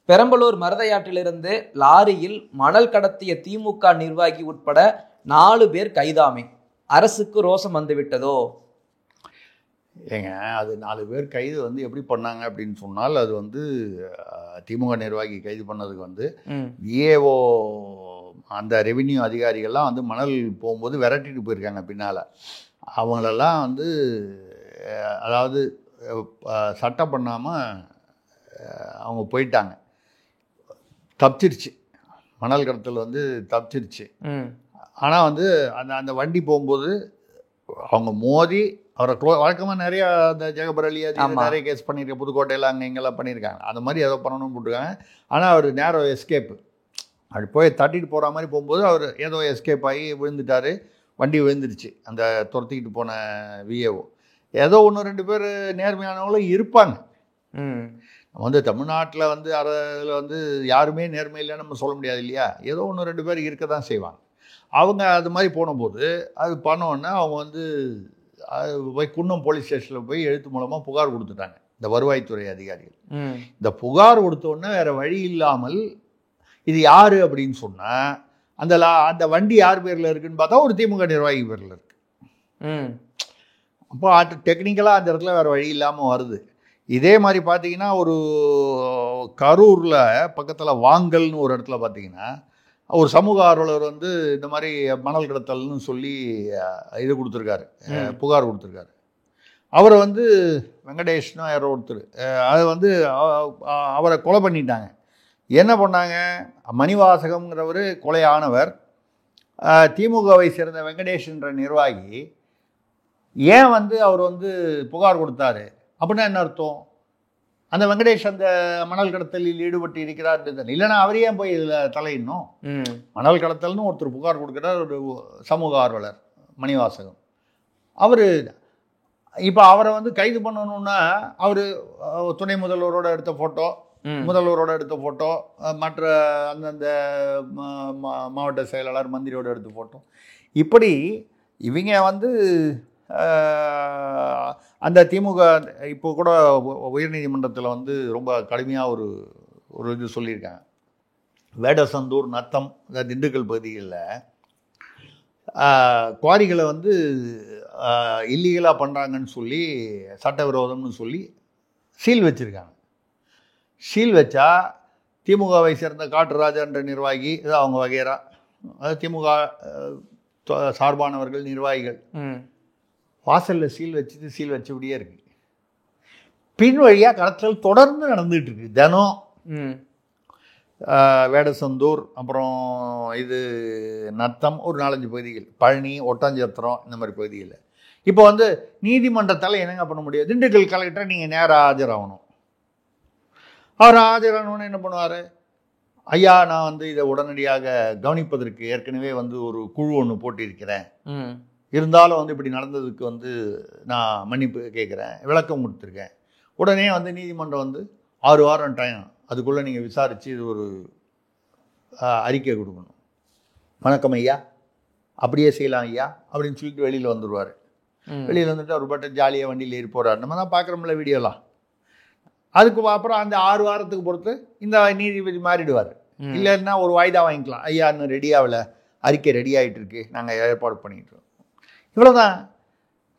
பெரம்பலூர் மருதையாற்றிலிருந்து லாரியில் மணல் கடத்திய திமுக நிர்வாகி உட்பட 4 பேர் கைதாமே, அரசுக்கு ரோசம் வந்துவிட்டதோ? ஏங்க, அது 4 பேர் கைது எப்படி பண்ணாங்க அப்படின்னு சொன்னால், அது திமுக நிர்வாகி கைது பண்ணதுக்கு விஏஓ அந்த ரெவென்யூ அதிகாரிகள்லாம் மணல் போகும்போது விரட்டிட்டு போயிருக்காங்க பின்னால். அவங்களெல்லாம் அதாவது சட்டம் பண்ணாமல் அவங்க போயிட்டாங்க, தப்பிச்சிருச்சு. மணல் கடத்தல் தப்பிச்சிருச்சு. ஆனால் அந்த அந்த வண்டி போகும்போது அவங்க மோதி அவரை வழக்கமாக நிறைய அந்த ஜெகபர் அலி நிறைய கேஸ் பண்ணியிருக்க, புதுக்கோட்டையில் அங்கே இங்கெல்லாம் பண்ணியிருக்காங்க. அந்த மாதிரி ஏதோ பண்ணணும்னு போட்டிருக்காங்க. ஆனால் அவர் நேரோ எஸ்கேப்பு, அப்படி போய் தட்டிட்டு போகிற மாதிரி போகும்போது அவர் ஏதோ எஸ்கேப் ஆகி விழுந்துட்டார். வண்டி விழுந்துருச்சு அந்த துரத்திக்கிட்டு போன விஏஓ. ஏதோ 1-2 பேர் நேர்மையானவங்களும் இருப்பாங்க. ம் நம்ம வந்து தமிழ்நாட்டில் வந்து அதில் வந்து யாருமே நேர்மை இல்லைன்னு நம்ம சொல்ல முடியாது இல்லையா? ஏதோ 1-2 பேர் இருக்க தான் செய்வாங்க. அவங்க அது மாதிரி போனபோது அது பண்ணோன்னா அவங்க வந்து போய் குன்னம் போலீஸ் ஸ்டேஷனில் போய் எழுத்து மூலமாக புகார் கொடுத்துட்டாங்க இந்த வருவாய்த்துறை அதிகாரிகள். இந்த புகார் கொடுத்தோன்னே வேறு வழி இல்லாமல் இது யார் அப்படின்னு சொன்னால் அந்த வண்டி யார் பேரில் இருக்குதுன்னு பார்த்தா ஒரு திமுக நிர்வாகி பேரில் இருக்குது. அப்போ டெக்னிக்கலாக அந்த இடத்துல வேறு வழி இல்லாமல் வருது. இதே மாதிரி பார்த்தீங்கன்னா ஒரு கரூரில் பக்கத்தில் வாங்கல்னு ஒரு இடத்துல பார்த்தீங்கன்னா ஒரு சமூக ஆர்வலர் வந்து இந்த மாதிரி மணல் கடத்தல்னு சொல்லி இது கொடுத்துருக்காரு, புகார் கொடுத்துருக்காரு. அவரை வந்து வெங்கடேஷ்னா யாரோ ஒருத்தர் அது வந்து அவரை கொலை பண்ணிட்டாங்க. என்ன பண்ணாங்க, மணிவாசகம்ங்கிறவர் கொலையானவர். திமுகவை சேர்ந்த வெங்கடேஷ் என்ற நிர்வாகி ஏன் வந்து அவர் வந்து புகார் கொடுத்தாரு அப்படின்னா என்ன அர்த்தம்? அந்த வெங்கடேஷ் அந்த மணல் கடத்தலில் ஈடுபட்டு இருக்கிறார் இல்லைன்னா அவரே ஏன் போய் இதில் தலையிடணும்? மணல் கடத்தல்னு ஒருத்தர் புகார் கொடுக்குறார், ஒரு சமூக ஆர்வலர் மணிவாசகம். அவர் இப்போ அவரை வந்து கைது பண்ணணுன்னா அவர் துணை முதல்வரோட எடுத்த ஃபோட்டோ, முதல்வரோட எடுத்த ஃபோட்டோ, மற்ற அந்தந்த மாவட்ட செயலாளர் மந்திரியோட எடுத்த ஃபோட்டோ, இப்படி இவங்க வந்து அந்த திமுக இப்போ கூட உயர்நீதிமன்றத்தில் வந்து ரொம்ப கடுமையாக ஒரு இது சொல்லியிருக்காங்க. வேடசந்தூர், நத்தம், திண்டுக்கல் பகுதிகளில் குவாரிகளை வந்து இல்லீகலாக பண்ணுறாங்கன்னு சொல்லி சட்டவிரோதம்னு சொல்லி சீல் வச்சுருக்காங்க. சீல் வச்சா திமுகவை சேர்ந்த காட்டுராஜா என்ற நிர்வாகி, இது அவங்க வகைரா, அது திமுக சார்பானவர்கள் நிர்வாகிகள் வாசலில் சீல் வச்சபடியே இருக்குது. பின் வழியாக கடத்தல் தொடர்ந்து நடந்துகிட்டு இருக்கு தினம். வேடசந்தூர், அப்புறம் இது நத்தம், ஒரு 4-5 பகுதிகள், பழனி, ஒட்டஞ்சத்திரம், இந்த மாதிரி பகுதிகளில். இப்போ வந்து நீதிமன்றத்தால் என்னங்க பண்ண முடியாது? திண்டுக்கல் கலெக்டர் நீங்கள் நேராக ஆஜராகணும். அவர் ஆஜரானோன்னு என்ன பண்ணுவார்? ஐயா, நான் வந்து இதை உடனடியாக கவனிப்பதற்கு ஏற்கனவே வந்து ஒரு குழு ஒன்று போட்டிருக்கிறேன், இருந்தாலும் வந்து இப்படி நடந்ததுக்கு வந்து நான் மன்னிப்பு கேட்குறேன், விளக்கம் கொடுத்துருக்கேன். உடனே வந்து நீதிமன்றம் வந்து 6 வாரம் டைம், அதுக்குள்ளே நீங்கள் விசாரித்து இது ஒரு அறிக்கை கொடுக்கணும். வணக்கம் ஐயா, அப்படியே செய்யலாம் ஐயா அப்படின்னு சொல்லிட்டு வெளியில் வந்துடுவார். வெளியில் வந்துட்டு அவர் பாட்டு ஜாலியாக வண்டியில் ஏறி போகிறார். நம்ம தான் பார்க்குறோம்ல வீடியோலாம். அதுக்கு அப்புறம் அந்த 6 வாரத்துக்கு பொறுத்து இந்த நீதிபதி மாறிடுவார். இல்லைன்னா ஒரு வாய்தா வாங்கிக்கலாம், ஐயா இன்னும் ரெடியாகல, அறிக்கை ரெடி ஆகிட்டு இருக்கு, நாங்கள் ஏற்பாடு பண்ணிக்கிட்டு, இவ்வளோதான்.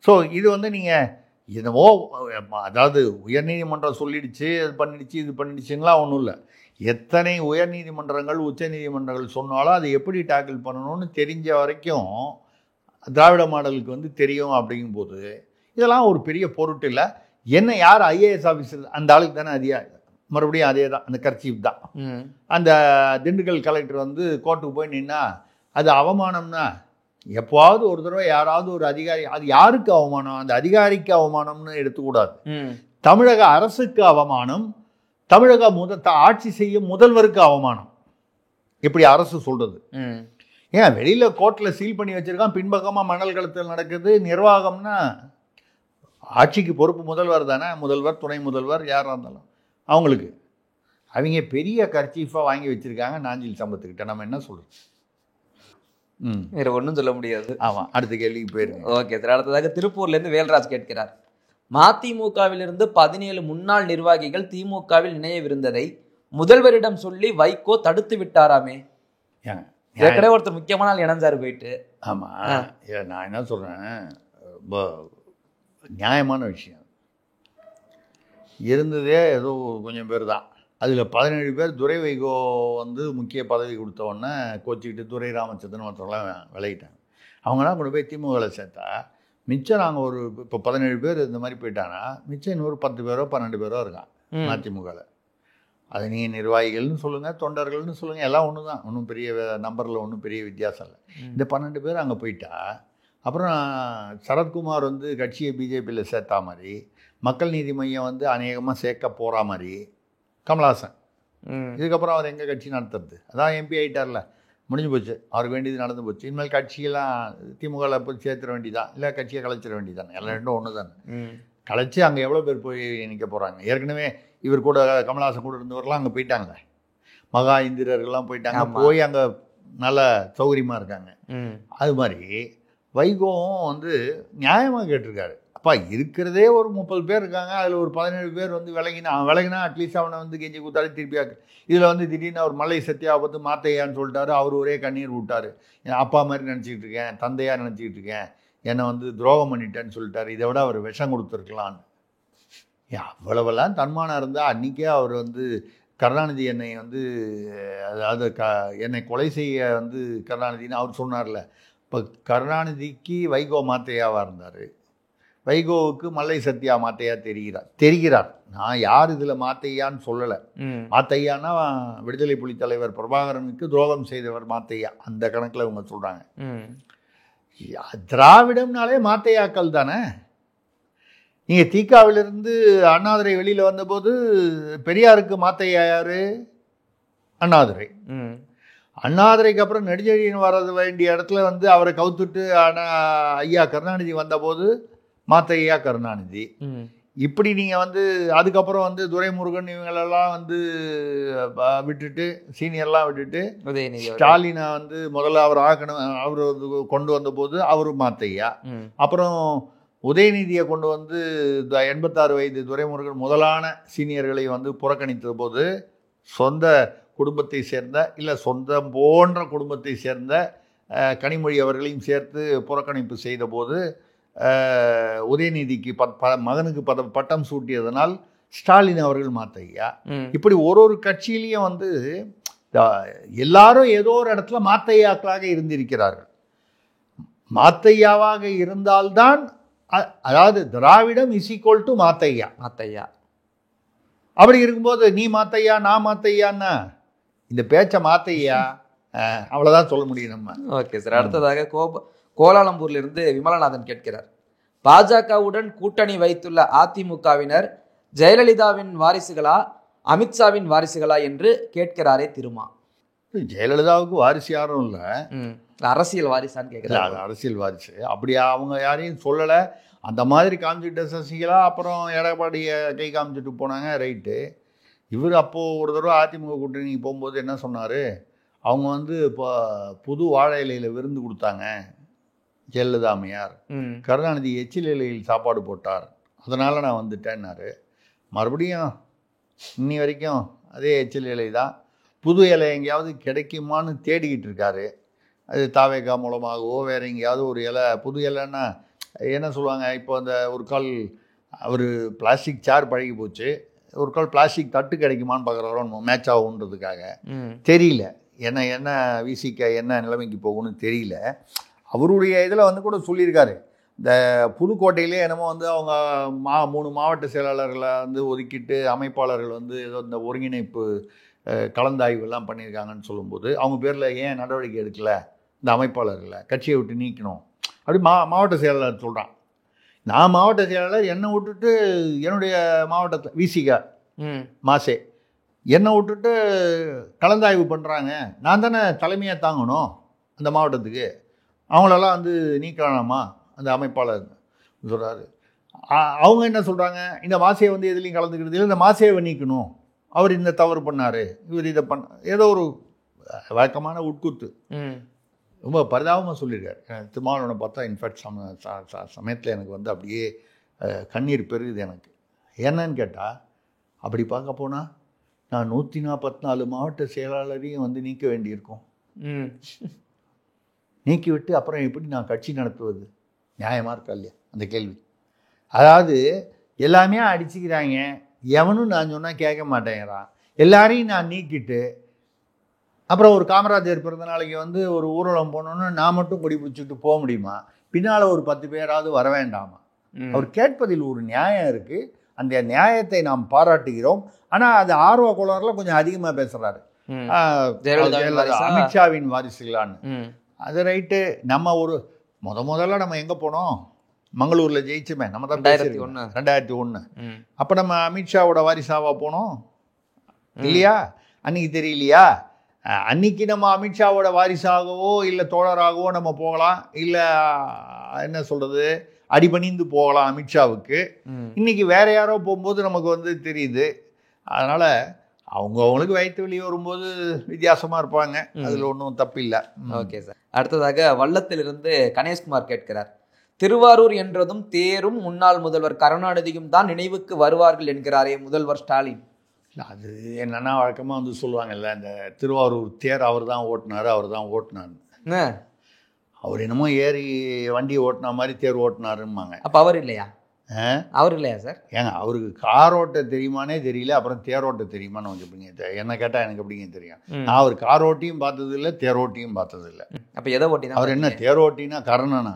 ஸோ இது வந்து நீங்கள் என்னவோ, அதாவது உயர்நீதிமன்றம் சொல்லிடுச்சு, அது பண்ணிடுச்சு, இது பண்ணிடுச்சுங்களா ஒன்றும் இல்லை. எத்தனை உயர்நீதிமன்றங்கள் உச்ச நீதிமன்றங்கள் சொன்னாலும் அதை எப்படி டேக்கிள் பண்ணணும்னு தெரிஞ்ச வரைக்கும் திராவிட மாடலுக்கு வந்து தெரியும். அப்படிங்கும்போது இதெல்லாம் ஒரு பெரிய பொருட்டு இல்லை. என்ன யார் ஐஏஎஸ் ஆஃபீஸர், அந்த ஆளுக்கு தானே அதிகாரி, மறுபடியும் அதே தான், அந்த கர்ச்சீஃப் தான். அந்த திண்டுக்கல் கலெக்டர் வந்து கோர்ட்டுக்கு போய் நின்னா அது அவமானம்னா, எப்போவாவது ஒரு தடவை யாராவது ஒரு அதிகாரி, அது யாருக்கு அவமானம்? அந்த அதிகாரிக்கு அவமானம்னு எடுத்துக்கூடாது. தமிழக அரசுக்கு அவமானம், தமிழக ஆட்சி செய்யும் முதல்வருக்கு அவமானம். இப்படி அரசு சொல்றது. ஏன் வெளியில் கோர்ட்டில் சீல் பண்ணி வச்சிருக்கான், பின்பக்கமாக மணல் கடத்தல் நடக்குது. நிர்வாகம்னா ஆட்சிக்கு பொறுப்பு முதல்வர் தானே, முதல்வர், துணை முதல்வர், யாராக இருந்தாலும் அவங்களுக்கு. அவங்க பெரிய கர்ச்சீஃபாக வாங்கி வச்சுருக்காங்க நாஞ்சில் சம்பத்துக்கிட்ட. நம்ம என்ன சொல்கிறோம்? வேறு ஒன்றும் சொல்ல முடியாது. ஆமாம், அடுத்த கேள்விக்கு போயிருங்க. Okay sir. அடுத்ததாக திருப்பூர்லேருந்து வேல்ராஜ் கேட்கிறார், மதிமுகவிலிருந்து 17 முன்னாள் நிர்வாகிகள் திமுகவில் இணையவிருந்ததை முதல்வரிடம் சொல்லி வைகோ தடுத்து விட்டாராமே. ஏற்கனவே ஒருத்தர் முக்கியமான ஆள் இணைஞ்சாரு போயிட்டு. ஆமாம், நான் என்ன சொல்கிறேன், நியாயமான விஷயம். இருந்ததே ஏதோ கொஞ்சம் பேர் தான், அதில் 17 பேர் துரை வைகோ வந்து முக்கிய பதவி கொடுத்த உடனே கோச்சிக்கிட்டு துரை ராமச்சந்திரன் மற்றவங்களாம் விளையிட்டாங்க. அவங்களாம் கொண்டு போய் திமுகவில் சேர்த்தா மிச்சம் நாங்கள் ஒரு இப்போ 17 பேர் இந்த மாதிரி போயிட்டாங்கன்னா மிச்சம் இன்னொரு 10 பேரோ 12 பேரோ இருக்கான் மதிமுகவில். அது நீங்கள் நிர்வாகிகள்னு சொல்லுங்கள், தொண்டர்கள்னு சொல்லுங்கள், எல்லாம் ஒன்று தான், ஒன்றும் பெரிய நம்பரில் ஒன்றும் பெரிய வித்தியாசம் இல்லை. இந்த 12 பேர் அங்கே போயிட்டா அப்புறம் சரத்குமார் வந்து கட்சியை பிஜேபியில் சேர்த்தா மாதிரி, மக்கள் நீதி மையம் வந்து அநேகமாக சேர்க்க போகிற மாதிரி கமல்ஹாசன், இதுக்கப்புறம் அவர் எங்கே கட்சி நடத்துறது? அதான் எம்பி ஆகிட்டார்ல, முடிஞ்சு போச்சு, அவருக்கு வேண்டியது நடந்து போச்சு. இனிமேல் கட்சியெல்லாம் திமுகவில் போய் சேர்த்துட வேண்டியதான், இல்லை கட்சியை கலைச்சிட வேண்டியதானே, எல்லாம் ரெண்டும் ஒன்று தானே. கலைச்சி அங்கே எவ்வளோ பேர் போய் நிற்க போகிறாங்க. ஏற்கனவே இவர் கூட கமலஹாசன் கூட இருந்தவரெலாம் அங்கே போயிட்டாங்க, மகா இந்திரர்கள்லாம் போயிட்டாங்க, போய் அங்கே நல்ல சௌகரியமாக இருக்காங்க. அது மாதிரி வைகோவும் வந்து நியாயமாக கேட்டிருக்காரு. அப்பா இருக்கிறதே ஒரு 30 பேர் இருக்காங்க, அதில் ஒரு 17 பேர் வந்து விலகினா அட்லீஸ்ட் அவனை வந்து கெஞ்சி கூத்தாடி திருப்பியாக்கு. இதில் வந்து திடீர்னு அவர் மலை சத்தியாவை பார்த்து மாத்தையான்னு சொல்லிட்டாரு, அவர் ஒரே கண்ணீர் விட்டார். என் அப்பா மாதிரி நினச்சிக்கிட்டு இருக்கேன், தந்தையாக நினச்சிக்கிட்டு இருக்கேன், என்னை வந்து துரோகம் பண்ணிட்டேன்னு சொல்லிட்டாரு, இதை விட அவர் விஷம் கொடுத்துருக்கலான்னு. அவ்வளவெல்லாம் தன்மானம் இருந்தால் அன்றைக்கே அவர் வந்து கருணாநிதி என்னை வந்து அதாவது என்னை கொலை செய்ய வந்து கருணாநிதினு அவர் சொன்னார்ல. இப்போ கருணாநிதிக்கு வைகோ மாத்தையாவாக இருந்தார், வைகோவுக்கு மல்லை சத்யா மாத்தையா தெரிகிறார். நான் யார் இதில் மாத்தையான்னு சொல்லலை. மாத்தையானா விடுதலை புலி தலைவர் பிரபாகரனுக்கு துரோகம் செய்தவர் மாத்தையா, அந்த கணக்கில் இவங்க சொல்கிறாங்க. திராவிடம்னாலே மாத்தையாக்கள் தானே. நீங்கள் திகாவிலிருந்து அண்ணாதுரை வெளியில் வந்தபோது பெரியாருக்கு மாத்தையா யார்? அண்ணாதுரை. அண்ணாதுரைக்கு அப்புறம் நெடுஞ்செழியன் வர வேண்டிய இடத்துல வந்து அவரை கவுத்துட்டு ஐயா கருணாநிதி வந்தபோது மாத்தையா கருணாநிதி. இப்படி நீங்கள் வந்து அதுக்கப்புறம் வந்து துரைமுருகன் இவங்களெல்லாம் வந்து விட்டுட்டு சீனியர்லாம் விட்டுட்டு ஸ்டாலினை வந்து முதல்ல அவர் ஆக்கணும், அவர் கொண்டு வந்தபோது அவர் மாத்தையா. அப்புறம் உதயநிதியை கொண்டு வந்து 86 வயது துரைமுருகன் முதலான சீனியர்களை வந்து புறக்கணித்த போது சொந்த குடும்பத்தை சேர்ந்த இல்லை சொந்தம் போன்ற குடும்பத்தை சேர்ந்த கனிமொழி அவர்களையும் சேர்த்து புறக்கணிப்பு செய்த போது உதயநிதிக்கு மகனுக்கு பட்டம் சூட்டியதனால் ஸ்டாலின் அவர்கள் மாத்தையா. இப்படி ஒரு கட்சியிலையும் வந்து எல்லாரும் ஏதோ ஒரு இடத்துல மாத்தையாக்களாக இருந்திருக்கிறார்கள். மாத்தையாவாக இருந்தால்தான், அதாவது திராவிடம் இஸ் ஈக்குவல் டு மாத்தையா. அப்படி இருக்கும்போது நீ மாத்தையா நான் மாத்தையான்னா இந்த பேச்ச மாத்தையா அவ்வளோதான் சொல்ல முடியும் நம்ம. Okay sir. அடுத்ததாக கோலாலம்பூர்ல இருந்து விமலநாதன் கேட்கிறார், பாஜகவுடன் கூட்டணி வைத்துள்ள அதிமுகவினர் ஜெயலலிதாவின் வாரிசுகளா அமித்ஷாவின் வாரிசுகளா என்று கேட்கிறாரே திருமா. ஜெயலலிதாவுக்கு வாரிசு யாரும் இல்லை, அரசியல் வாரிசான்னு கேட்குறாரு. அரசியல் வாரிசு அப்படியா அவங்க யாரையும் சொல்லலை. அந்த மாதிரி காமிச்சிட்ட சசிகலா அப்புறம் எடப்பாடியை கை காமிச்சிட்டு போனாங்க, ரைட்டு. இவர் அப்போது ஒரு தடவை அதிமுக கூட்டணி போகும்போது என்ன சொன்னார், அவங்க வந்து இப்போ புது வாழை இலையில் விருந்து கொடுத்தாங்க ஜெயலலிதா அம்மையார், கருணாநிதி எச்சில் இலையில் சாப்பாடு போட்டார், அதனால் நான் வந்துட்டேன்னாரு. மறுபடியும் இன்னி வரைக்கும் அதே எச்சில் இலை தான், புது இலை எங்கேயாவது கிடைக்குமான்னு தேடிக்கிட்டு இருக்காரு. அது தாவேகா மூலமாகவோ வேறு எங்கேயாவது ஒரு இலை, புது இலைன்னா என்ன சொல்லுவாங்க, இப்போ அந்த ஒரு கால் அவர் பிளாஸ்டிக் சேர் பழகி போச்சு, ஒரு கால் பிளாஸ்டிக் தட்டு கிடைக்குமான்னு பார்க்குறோம் மேட்ச் ஆகுன்றதுக்காக. தெரியல என்ன விசிக்க என்ன நிலைமைக்கு போகணும்னு தெரியல. அவருடைய இதில் வந்து கூட சொல்லியிருக்காரு, இந்த புதுக்கோட்டையிலே என்னமோ வந்து அவங்க 3 மாவட்ட செயலாளர்களை வந்து ஒதுக்கிட்டு அமைப்பாளர்கள் வந்து ஏதோ இந்த ஒருங்கிணைப்பு கலந்தாய்வுலாம் பண்ணியிருக்காங்கன்னு சொல்லும்போது அவங்க பேரில் ஏன் நடவடிக்கை எடுக்கலை, இந்த அமைப்பாளர்களை கட்சியை விட்டு நீக்கணும் அப்படி மாவட்ட செயலாளர் சொல்கிறான். நான் மாவட்ட செயலாளர், என்னை விட்டுட்டு என்னுடைய மாவட்டத்தில் விசிகா மாசே என்னை விட்டுட்டு கலந்தாய்வு பண்ணுறாங்க, நான் தானே தலைமையாக தாங்கணும் அந்த மாவட்டத்துக்கு, அவங்களெல்லாம் வந்து நீக்கலாமா அந்த அமைப்பாளர் சொல்கிறாரு. அவங்க என்ன சொல்கிறாங்க, இந்த மாசையை வந்து எதுலேயும் கலந்துக்கிறது இல்லை, இந்த மாசையை நீக்கணும், அவர் இந்த தவறு பண்ணார், இவர் இதை ஏதோ ஒரு வழக்கமான உட்குத்து ரொம்ப பரிதாபமாக சொல்லியிருக்காரு. திருமாவளவனை பார்த்தா இன்ஃபேக்ட் சமயத்தில் எனக்கு வந்து அப்படியே கண்ணீர் பெருகுது எனக்கு. என்னன்னு கேட்டால், அப்படி பார்க்க போனால் நான் 144 மாவட்ட செயலாளரையும் வந்து நீக்க வேண்டியிருக்கும். நீக்கிவிட்டு அப்புறம் எப்படி நான் கட்சி நடத்துவது? நியாயமாக இருக்கா இல்லையா அந்த கேள்வி? அதாவது எல்லாமே அடிச்சுக்கிறாங்க, எவனும் நான் சொன்னால் கேட்க மாட்டேங்கிறான், எல்லாரையும் நான் நீக்கிட்டு அப்புறம் ஒரு காமராஜர் பிறந்த நாளைக்கு வந்து ஒரு ஊர்வலம் போனோன்னு நான் மட்டும் கொடி பிடிச்சிட்டு போக முடியுமா? பின்னால் ஒரு 10 பேராவது வர வேண்டாமா? அவர் கேட்பதில் ஒரு நியாயம் இருக்குது, அந்த நியாயத்தை நாம் பாராட்டுகிறோம். ஆனால் அது ஆர்வ கோளாறுல கொஞ்சம் அதிகமாக பேசுகிறாரு. அமித்ஷாவின் வாரிசுகளான்னு அது ரைட்டு. நம்ம ஒரு முதல்ல நம்ம எங்கே போனோம், மங்களூரில் ஜெயிச்சுமே நம்ம தான் 2001. அப்போ நம்ம அமித்ஷாவோட வாரிசாவா போனோம் இல்லையா? அன்றைக்கி தெரியலையா? அன்னைக்கு நம்ம அமித்ஷாவோட வாரிசாகவோ இல்லை தோழராகவோ நம்ம போகலாம், இல்லை என்ன சொல்கிறது அடிபணிந்து போகலாம் அமித்ஷாவுக்கு. இன்னைக்கு வேற யாரோ போகும்போது நமக்கு வந்து தெரியுது. அதனால் அவங்களுக்கு வயிற்று வெளியே வரும்போது வித்தியாசமாக இருப்பாங்க, அதில் ஒன்றும் தப்பில்லை. Okay sir. அடுத்ததாக வள்ளத்திலிருந்து கணேஷ்குமார் கேட்கிறார், திருவாரூர் என்றதும் தேரும் முன்னாள் முதல்வர் கருணாநிதியும் தான் நினைவுக்கு வருவார்கள் என்கிறாரே முதல்வர் ஸ்டாலின். அது என்னன்னா வழக்கமாக வந்து சொல்லுவாங்கல்ல, இந்த திருவாரூர் தேர் அவர் தான் ஓட்டினார், அவர் தான் ஓட்டினார்னு. அவர் என்னமோ ஏறி வண்டி ஓட்டின மாதிரி தேர் ஓட்டினாரும்பாங்க. அப்போ அவர் இல்லையா? அவர் இல்லையா சார்? ஏங்க அவருக்கு கார் ஓட்ட தெரியுமானே தெரியல, அப்புறம் தேரோட்ட தெரியுமான்னு கொஞ்சம் எப்படிங்க என்ன கேட்டால் எனக்கு எப்படிங்க தெரியும்? நான் அவர் கார் ஓட்டியும் பார்த்தது இல்லை, தேரோட்டியும் பார்த்தது இல்லை. அப்போ எதை ஓட்டி தான்? அவர் என்ன தேரோட்டினா கருணனா?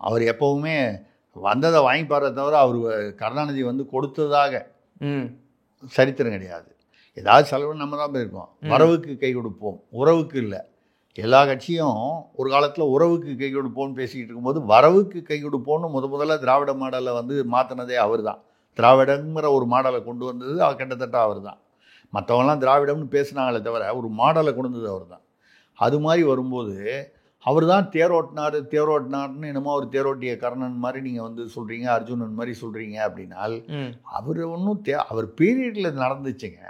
அவர் எப்போவுமே வந்ததை வாங்கிப்பார தவிர அவர் கருணாநிதி வந்து கொடுத்ததாக சரித்திரம் கிடையாது. ஏதாவது செலவு நம்ம தான் போயிருக்கோம். வரவுக்கு கை கொடுப்போம், உறவுக்கு இல்லை. எல்லா கட்சியும் ஒரு காலத்தில் உறவுக்கு கை கொடுப்போம்னு பேசிக்கிட்டு இருக்கும்போது வரவுக்கு கை கொடுப்போம்னு முதல்ல திராவிட மாடலை வந்து மாற்றினதே அவர் தான். திராவிடங்கிற ஒரு மாடலை கொண்டு வந்தது அவர் கிட்டத்தட்ட அவர் தான். மற்றவங்களாம் திராவிடம்னு பேசினாங்களே தவிர ஒரு மாடலை கொண்டு வந்தது அவர் தான். அது மாதிரி வரும்போது அவர் தான் தேரோட்டினார்னு என்னமோ அவர் தேரோட்டிய கர்ணன் மாதிரி நீங்கள் வந்து சொல்கிறீங்க, அர்ஜுனன் மாதிரி சொல்கிறீங்க. அப்படின்னால் அவர் ஒன்றும் அவர் பீரியடில் நடந்துச்சுங்க.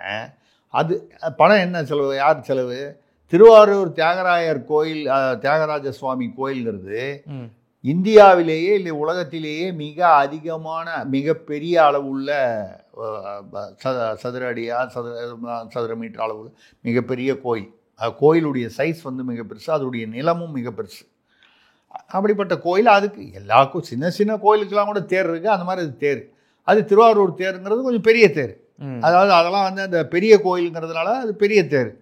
அது பணம் என்ன செலவு, யார் செலவு? திருவாரூர் தியாகராயர் கோயில், தியாகராஜ சுவாமி கோயில்ங்கிறது இந்தியாவிலேயே இல்லை உலகத்திலேயே மிக அதிகமான மிகப்பெரிய அளவுள்ள சதுர மீட்டர் அளவு மிகப்பெரிய கோயில். கோயிலுடைய சைஸ் வந்து மிக பெருசு, அதனுடைய நிலமும் மிக பெருசு. அப்படிப்பட்ட கோயில். அதுக்கு எல்லாருக்கும் சின்ன சின்ன கோயிலுக்கெல்லாம் கூட தேர் இருக்குது. அந்த மாதிரி அது தேர். அது திருவாரூர் தேருங்கிறது கொஞ்சம் பெரிய தேர். அதாவது அதெல்லாம் வந்து அந்த பெரிய கோயிலுங்கிறதுனால அது பெரிய தேர்.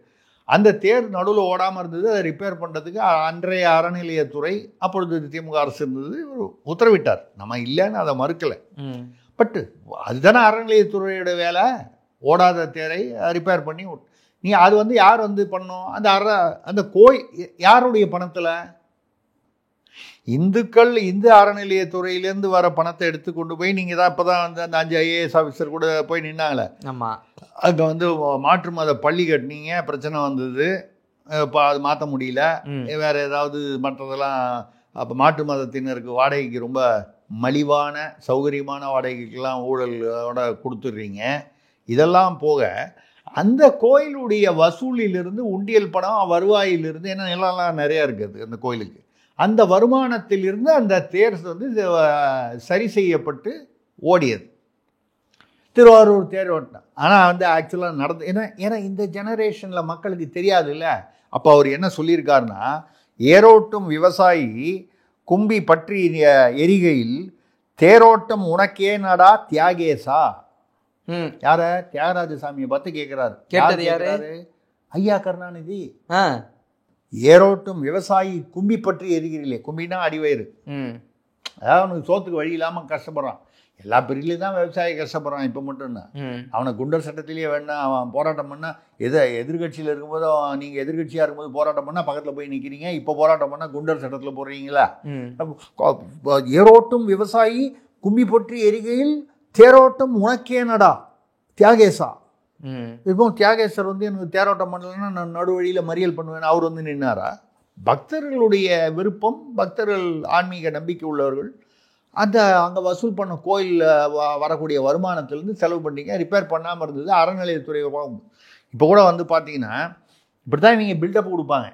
அந்த தேர் நடுவில் ஓடாமல் இருந்தது. அதை ரிப்பேர் பண்ணுறதுக்கு அன்றைய அறநிலையத்துறை, அப்பொழுது திமுக அரசு இருந்தது, உத்தரவிட்டார். நம்ம இல்லைன்னு அதை மறுக்கலை. பட்டு அதுதானே அறநிலையத்துறையோட வேலை. ஓடாத தேரை ரிப்பேர் பண்ணி அது வந்து யார் வந்து பண்ணோம்? அந்த யாருடைய பணத்தில்? இந்து அறநிலையத்துறையிலேருந்து வர பணத்தை எடுத்து கொண்டு போய் நீங்கள் தான் இப்போ தான் வந்து அந்த 5 IAS ஆஃபீஸர் கூட போய் நின்னாங்களே. ஆமாம். அங்கே வந்து மாற்று மத பள்ளி கட்டினீங்க, பிரச்சனை வந்தது, இப்போ அது மாற்ற முடியல. வேறு ஏதாவது மற்றதெல்லாம் அப்போ மாற்று மதத்தினருக்கு வாடகைக்கு ரொம்ப மலிவான சௌகரியமான வாடகைக்கெல்லாம் ஊழலோட கொடுத்துட்றீங்க. இதெல்லாம் போக அந்த கோயிலுடைய வசூலிலிருந்து, உண்டியல் பணம் வருவாயிலிருந்து, ஏன்னா நிலம்லாம் நிறையா இருக்குது அந்த கோயிலுக்கு, அந்த வருமானத்திலிருந்து அந்த தேர் வந்து சரி செய்யப்பட்டு ஓடியது. திருவாரூர் தேர் ஓட்டினார். ஆனால் வந்து ஆக்சுவலாக நடந்து ஏன்னா இந்த ஜெனரேஷனில் மக்களுக்கு தெரியாது இல்லை. அப்போ அவர் என்ன சொல்லியிருக்காருன்னா, ஏரோட்டும் விவசாயி கும்பி பற்றி எரிகையில் தேரோட்டம் உனக்கே நடா தியாகேசா. யார? தியாகராஜ சாமியை பார்த்து கேட்கிறாரு. கேட்டது யாரு? ஐயா கருணாநிதி. ஏரோட்டும் விவசாயி கும்பி பற்றி எரிகிறீங்களே. கும்பினா அடிவயிறு. அதாவது அவனுக்கு சோத்துக்கு வழி இல்லாமல் கஷ்டப்படுறான். எல்லா பிரிவிலையும் தான் விவசாயி கஷ்டப்படுறான். இப்போ மட்டும்தான் அவனை குண்டர் சட்டத்திலேயே வேணா அவன் போராட்டம் பண்ணால், எதிர்கட்சியில் இருக்கும்போது நீங்கள் எதிர்கட்சியாக இருக்கும்போது போராட்டம் பண்ணால் பக்கத்தில் போய் நிற்கிறீங்க. இப்போ போராட்டம் பண்ணால் குண்டர் சட்டத்தில் போடுறீங்களா? ஏரோட்டும் விவசாயி கும்பி பற்றி எரிகையில் தேரோட்டம் உனக்கே நடா தியாகேசா. இப்போ தியாகேசர் வந்து எனக்கு தேரோட்டம் பண்ணலன்னா நான் நடுவழியில் மறியல் பண்ணுவேன், அவர் வந்து நின்னாரா? பக்தர்களுடைய விருப்பம், பக்தர்கள் ஆன்மீக நம்பிக்கை உள்ளவர்கள் அந்த அங்கே வசூல் பண்ண கோயிலில் வரக்கூடிய வருமானத்திலேருந்து செலவு பண்ணிங்க. ரிப்பேர் பண்ணாமல் இருந்தது அறநிலையத்துறை. இப்போ கூட வந்து பார்த்தீங்கன்னா இப்படி தான் இவங்க பில்டப் கொடுப்பாங்க.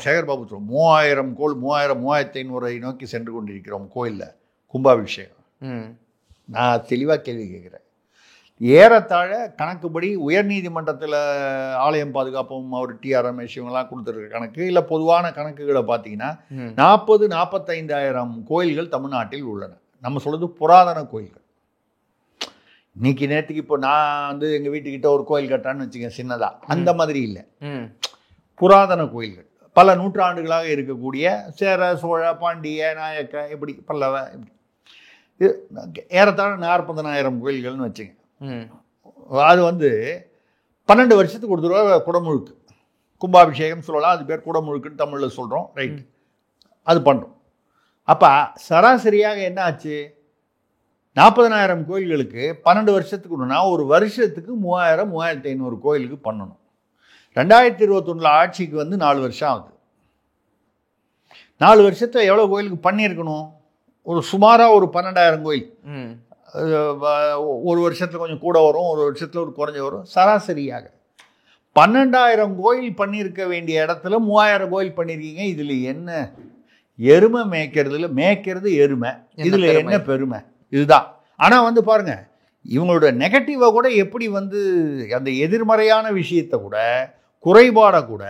சேகர் பாபு 3000 கோல் 3500 நோக்கி சென்று கொண்டிருக்கிறோம் கோயிலில் கும்பாபிஷேகம். நான் தெளிவாக கேள்வி கேட்குறேன். ஏறத்தாழ கணக்குப்படி உயர்நீதிமன்றத்தில் ஆலயம் பாதுகாப்பும் அவர் TR ரமேஷ் இவங்கெல்லாம் கொடுத்துருக்க கணக்கு இல்லை பொதுவான கணக்குகளை பார்த்தீங்கன்னா 40-45,000 கோயில்கள் தமிழ்நாட்டில் உள்ளன. நம்ம சொல்கிறது புராதன கோயில்கள். இன்னைக்கு நேற்றுக்கு இப்போ நான் வந்து எங்கள் வீட்டுக்கிட்ட ஒரு கோயில் கட்டான்னு வச்சுக்கேன், சின்னதாக, அந்த மாதிரி இல்லை. புராதன கோயில்கள் பல நூற்றாண்டுகளாக இருக்கக்கூடிய சேர, சோழ, பாண்டிய, நாயக்க, இப்படி பல்லவ, இப்படி ஏறத்தாழ 40,000 கோயில்கள்னு வச்சுங்க. அது வந்து 12 வருஷத்துக்கு ஒரு தடவை குடமுழுக்கு கும்பாபிஷேகம் சொல்லலாம். அது பேர் குடமுழுக்குன்னு தமிழில் சொல்கிறோம், ரைட்? அது பண்ணுறோம். அப்போ சராசரியாக என்ன ஆச்சு? 40,000 கோயில்களுக்கு 12 வருஷத்துக்கு ஒன்றுனா ஒரு வருஷத்துக்கு 3000-3500 கோயிலுக்கு பண்ணணும். 2021 ஆட்சிக்கு வந்து 4 வருஷம் ஆகுது. 4 வருஷத்தில் எவ்வளோ கோயிலுக்கு பண்ணியிருக்கணும்? ஒரு சுமாராக ஒரு 12,000 கோயில். ஒரு வருஷத்தில் கொஞ்சம் கூட வரும், ஒரு வருஷத்தில் ஒரு குறைஞ்ச வரும். சராசரியாக 12,000 கோயில் பண்ணியிருக்க வேண்டிய இடத்துல 3,000 கோயில் பண்ணியிருக்கீங்க. இதில் என்ன எருமை மேய்க்கிறது எருமை, இதில் என்ன பெருமை? இதுதான். ஆனால் வந்து பாருங்க, இவங்களோட நெகட்டிவை கூட எப்படி வந்து அந்த எதிர்மறையான விஷயத்தை கூட, குறைபாடை கூட,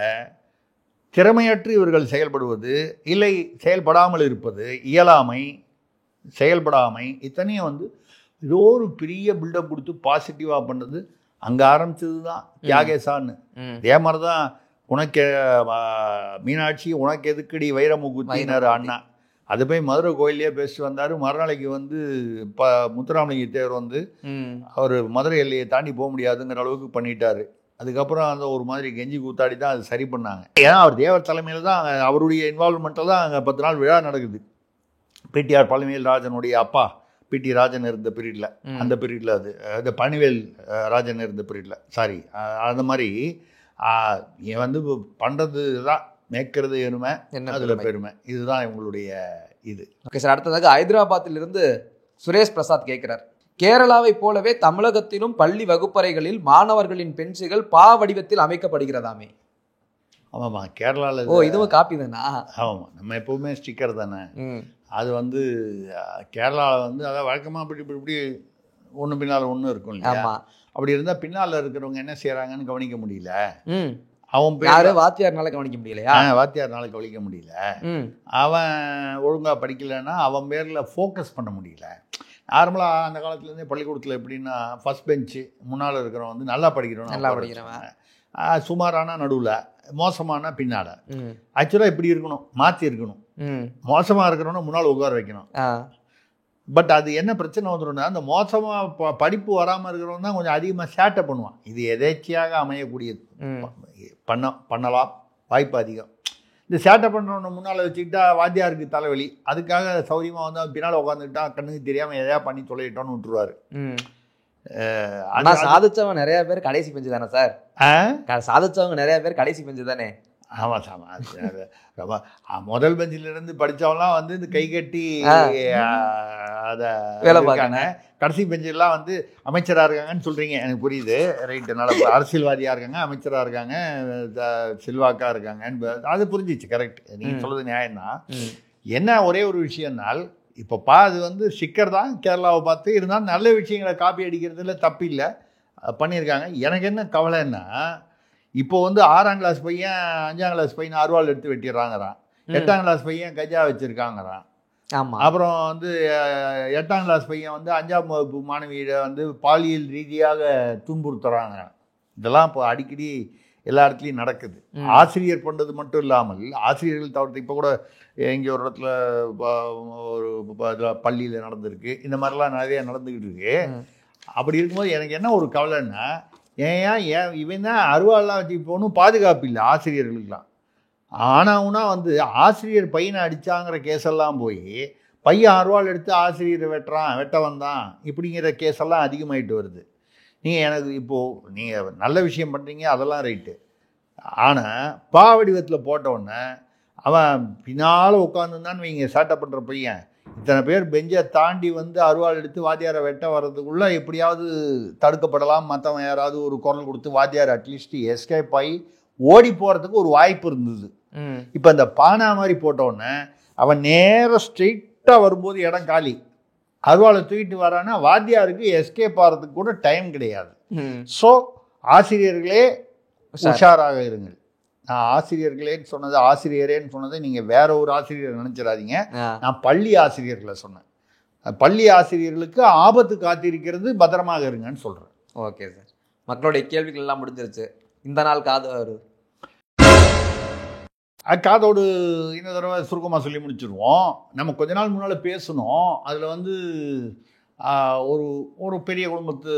திறமையற்று இவர்கள் செயல்படுவது, இல்லை செயல்படாமல் இருப்பது, இயலாமை, செயல்படாமை, இத்தனையும் வந்து ஏதோ ஒரு பெரிய பில்டப் கொடுத்து பாசிட்டிவாக பண்ணது அங்கே ஆரம்பிச்சது தான் தியாகேசான்னு. அதே மாதிரி தான் உனக்கு மீனாட்சி உனக்கு எதுக்கடி வைரமுகுத்தினார் அண்ணா. அது போய் மதுரை கோயிலே பேசிட்டு வந்தார். மறுநாளைக்கு வந்து முத்துராமலிங்க தேவர் வந்து அவர் மதுரை எல்லையை தாண்டி போக முடியாதுங்கிற அளவுக்கு பண்ணிட்டாரு. அதுக்கப்புறம் அந்த ஒரு மாதிரி கெஞ்சி கூத்தாடி தான் அது சரி பண்ணாங்க. ஏன்னா அவர் தேவர் தலைமையில் தான் அவருடைய இன்வால்வ்மெண்ட்டில் தான் அங்கே 10 நாள் விழா நடக்குது. பிடிஆர் பழனிவேல் ராஜனுடைய அப்பா பிடி ராஜன் இருந்த பீரியடில், அந்த பீரியடில் அது பழனிவேல் ராஜன் இருந்த பீரியடில், சாரி, அந்த மாதிரி வந்து பண்ணுறது தான் மேய்க்கிறது எருமை, அதில் பெருமை. இதுதான் இவங்களுடைய இது. ஓகே சார், அடுத்ததாக ஹைதராபாத்திலிருந்து சுரேஷ் பிரசாத் கேட்குறார், கேரளாவை போலவே தமிழகத்திலும் பள்ளி வகுப்பறைகளில் மாணவர்களின் பென்சில்கள் பா வடிவத்தில் அமைக்கப்படுகிறதாமே. ஆமாம்மா, கேரளாவில். இதுவும் காப்பி தானா? ஆமாம்மா, நம்ம எப்போவுமே ஸ்டிக்கர் தானே. அது வந்து கேரளாவில் வந்து அதாவது வழக்கமாக இப்படி ஒன்று பின்னால் ஒன்று இருக்கும் இல்லையா? அப்படி இருந்தால் பின்னால் இருக்கிறவங்க என்ன செய்கிறாங்கன்னு கவனிக்க முடியல. அவன் பேர் வாத்தியார்னால கவனிக்க முடியலையா? வாத்தியார்னால கவனிக்க முடியல. அவன் ஒழுங்காக படிக்கலைன்னா அவன் பேரில் ஃபோக்கஸ் பண்ண முடியல. நார்மலாக அந்த காலத்துலேருந்தே பள்ளிக்கூடத்தில் எப்படின்னா ஃபஸ்ட் பெஞ்சு முன்னால் இருக்கிறவன் வந்து நல்லா படிக்கிறவன், சுமாரான நடுவில், மோசமான பின்னால. ஆக்சுவலாக இப்படி இருக்கணும், மாற்றி இருக்கணும். மோசமாக இருக்கிறவன முன்னால் உட்கார வைக்கணும். பட் அது என்ன பிரச்சனை வந்துடும்னா, அந்த மோசமாக படிப்பு வராமல் இருக்கிறவன் தான் கொஞ்சம் அதிகமாக சேட்டை பண்ணுவான். இது எதேச்சியாக அமையக்கூடியது. பண்ணலாம், வாய்ப்பு அதிகம். இந்த சேட்டை பண்ணுறவனை முன்னால் வச்சுக்கிட்டா வாத்தியாருக்கு தலைவலி. அதுக்காக சௌரியமாக வந்து பின்னால் உட்காந்துக்கிட்டா கண்ணுக்கு தெரியாமல் எதையா பண்ணி தொலையிட்டோன்னு விட்டுருவாரு. ஆனால் சாதிச்சவங்க நிறைய பேர் கடைசி பெஞ்சு தானே சார்? சாதிச்சவங்க நிறைய பேர் கடைசி பெஞ்சு தானே? ஆமாம் சாமா, முதல் பெஞ்சிலிருந்து படித்தவங்களாம் வந்து இந்த கை கட்டி அதை வேலை பார்க்காங்க. கடைசி பெஞ்செல்லாம் வந்து அமைச்சராக இருக்காங்கன்னு சொல்கிறீங்க, எனக்கு புரியுது, ரைட்டு. நல்ல அரசியல்வாதியாக இருக்காங்க, அமைச்சராக இருக்காங்க, செல்வாக்காக இருக்காங்கன்னு அது புரிஞ்சிச்சு, கரெக்ட். நீங்கள் சொல்கிறது நியாயம்தான். என்ன ஒரே ஒரு விஷயம்னால், இப்போ அது வந்து ஸ்டிக்கர் தான் கேரளாவை பார்த்து இருந்தாலும் நல்ல விஷயங்களை காப்பி அடிக்கிறதுல தப்பு இல்லை, பண்ணியிருக்காங்க. எனக்கு என்ன கவலைன்னா, இப்போ வந்து 6ஆம் கிளாஸ் பையன் 5ஆம் கிளாஸ் பையன் அருவாள் எடுத்து வெட்டிடுறாங்கிறான், 8ஆம் கிளாஸ் பையன் கஜா வச்சுருக்காங்கிறான். அப்புறம் வந்து 8ஆம் கிளாஸ் பையன் வந்து 5ஆம் வகுப்பு மாணவியை வந்து பாலியல் ரீதியாக துன்புறுத்துறாங்கிறான். இதெல்லாம் இப்போ அடிக்கடி எல்லா இடத்துலையும் நடக்குது. ஆசிரியர் பண்ணுறது மட்டும் இல்லாமல் ஆசிரியர்கள் தவிர்த்து இப்போ கூட இங்கே ஒரு இடத்துல ஒரு பள்ளியில் நடந்திருக்கு. இந்த மாதிரிலாம் நிறைய நடந்துக்கிட்டு இருக்கு. அப்படி இருக்கும்போது எனக்கு என்ன ஒரு கவலைன்னா, ஏன் இவன் தான் அருவாள்லாம் வச்சு போகணும், பாதுகாப்பு இல்லை ஆசிரியர்களுக்கெல்லாம். ஆனாவுனா வந்து ஆசிரியர் பையனை அடித்தாங்கிற கேஸெல்லாம் போய் பையன் அருவாள் எடுத்து ஆசிரியரை வெட்ட வந்தான் இப்படிங்கிற கேஸெல்லாம் அதிகமாகிட்டு வருது. நீங்கள் எனக்கு இப்போது நீங்கள் நல்ல விஷயம் பண்ணுறீங்க, அதெல்லாம் ரைட்டு. ஆனால் பா வடிவத்தில் போட்டவுடனே அவன் பின்னால் உட்காந்துருந்தான்னு வைங்க, சேட்டை பண்ணுற பையன், இத்தனை பேர் பெஞ்சை தாண்டி வந்து அருவாள் எடுத்து வாத்தியாரை வெட்ட வர்றதுக்குள்ளே எப்படியாவது தடுக்கப்படலாம். மற்றவன் யாராவது ஒரு குரல் கொடுத்து வாத்தியார் அட்லீஸ்ட் எஸ்கேப் ஆகி ஓடி போகிறதுக்கு ஒரு வாய்ப்பு இருந்தது. இப்போ இந்த பானா மாதிரி போட்டோடனே அவன் நேராக ஸ்ட்ரெயிட்டாக வரும்போது இடம் காலி, அருவாளை தூக்கிட்டு வரான்னா வாத்தியாருக்கு எஸ்கேப் ஆகிறதுக்கு கூட டைம் கிடையாது. ஸோ ஆசிரியர்களே உஷாராக இருங்கள். நான் ஆசிரியர்களேன்னு சொன்னது, ஆசிரியரேன்னு சொன்னதை நீங்கள் வேற ஒரு ஆசிரியர் நினச்சிடாதீங்க. நான் பள்ளி ஆசிரியர்களை சொன்னேன். பள்ளி ஆசிரியர்களுக்கு ஆபத்து காத்திருக்கிறது, பத்திரமாக இருங்கன்னு சொல்கிறேன். ஓகே சார், மக்களுடைய கேள்விகள் எல்லாம் முடிஞ்சிருச்சு. இந்த நாள் காதோடு இந்த தடவை சுருக்கமாக சொல்லி முடிச்சிடுவோம். நம்ம கொஞ்ச நாள் முன்னால் பேசணும். அதில் வந்து ஒரு பெரிய குடும்பத்து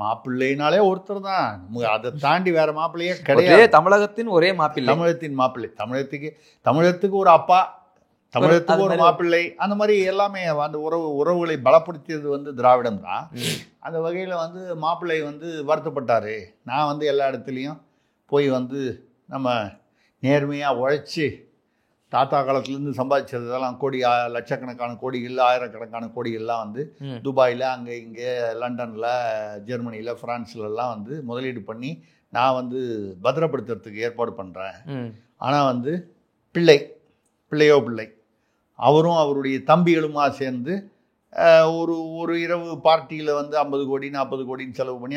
மாப்பிள்ளைனாலே ஒருத்தர் தான், அதை தாண்டி வேற மாப்பிள்ளையே கிடையாது. தமிழகத்தின் ஒரே மாப்பிள்ளை, தமிழகத்துக்கு ஒரு அப்பா, தமிழகத்துக்கு ஒரு மாப்பிள்ளை, அந்த மாதிரி எல்லாமே அந்த உறவுகளை பலப்படுத்தியது வந்து திராவிடம் தான். அந்த வகையில் வந்து மாப்பிள்ளை வந்து வருத்தப்பட்டார். நான் வந்து எல்லா இடத்துலையும் போய் வந்து நம்ம நேர்மையாக உழைச்சி தாத்தா காலத்துலேருந்து சம்பாதிச்சதெல்லாம் கோடி லட்சக்கணக்கான கோடிகள் ஆயிரக்கணக்கான கோடிகள்லாம் வந்து துபாயில் அங்கே இங்கே லண்டனில் ஜெர்மனியில் ஃப்ரான்ஸ்லலாம் வந்து முதலீடு பண்ணி நான் வந்து பத்திரப்படுத்துறதுக்கு ஏற்பாடு பண்ணுறேன். ஆனால் வந்து பிள்ளை அவரும் அவருடைய தம்பிகளுமா சேர்ந்து ஒரு இரவு பார்ட்டியில் வந்து 50 கோடி 40 கோடின்னு செலவு பண்ணி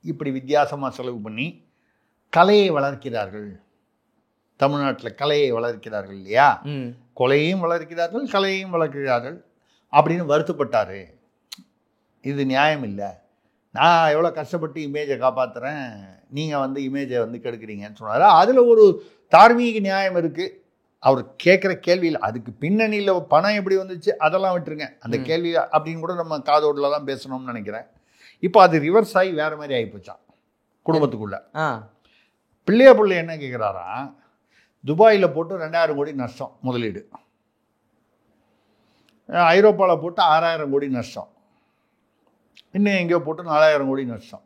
இப்படி வித்தியாசமாக செலவு பண்ணி கலையை வளர்க்கிறார்கள். தமிழ்நாட்டில் கலையை வளர்க்கிறார்கள் இல்லையா, கொலையையும் வளர்க்கிறார்கள் கலையையும் வளர்க்கிறார்கள் அப்படின்னு வருத்தப்பட்டார். இது நியாயம் இல்லை, நான் எவ்வளோ கஷ்டப்பட்டு இமேஜை காப்பாற்றுறேன், நீங்கள் வந்து இமேஜை வந்து கெடுக்கிறீங்கன்னு சொன்னார். அதில் ஒரு தார்மீக நியாயம் இருக்குது. அவர் கேட்குற கேள்வியில் அதுக்கு பின்னணியில் பணம் எப்படி வந்துச்சு அதெல்லாம் விட்டுருங்க, அந்த கேள்வி அப்படின்னு கூட நம்ம காதோடில் தான் பேசணும்னு நினைக்கிறேன். இப்போ அது ரிவர்ஸ் ஆகி வேறு மாதிரி ஆகிப்போச்சான் குடும்பத்துக்குள்ளே. பிள்ளை என்ன கேட்குறாரா, துபாயில் போட்டு 2000 கோடி நஷ்டம் முதலீடு, ஐரோப்பாவில் போட்டு 6000 கோடி நஷ்டம், இன்னும் எங்கேயோ போட்டு 4000 கோடி நஷ்டம்.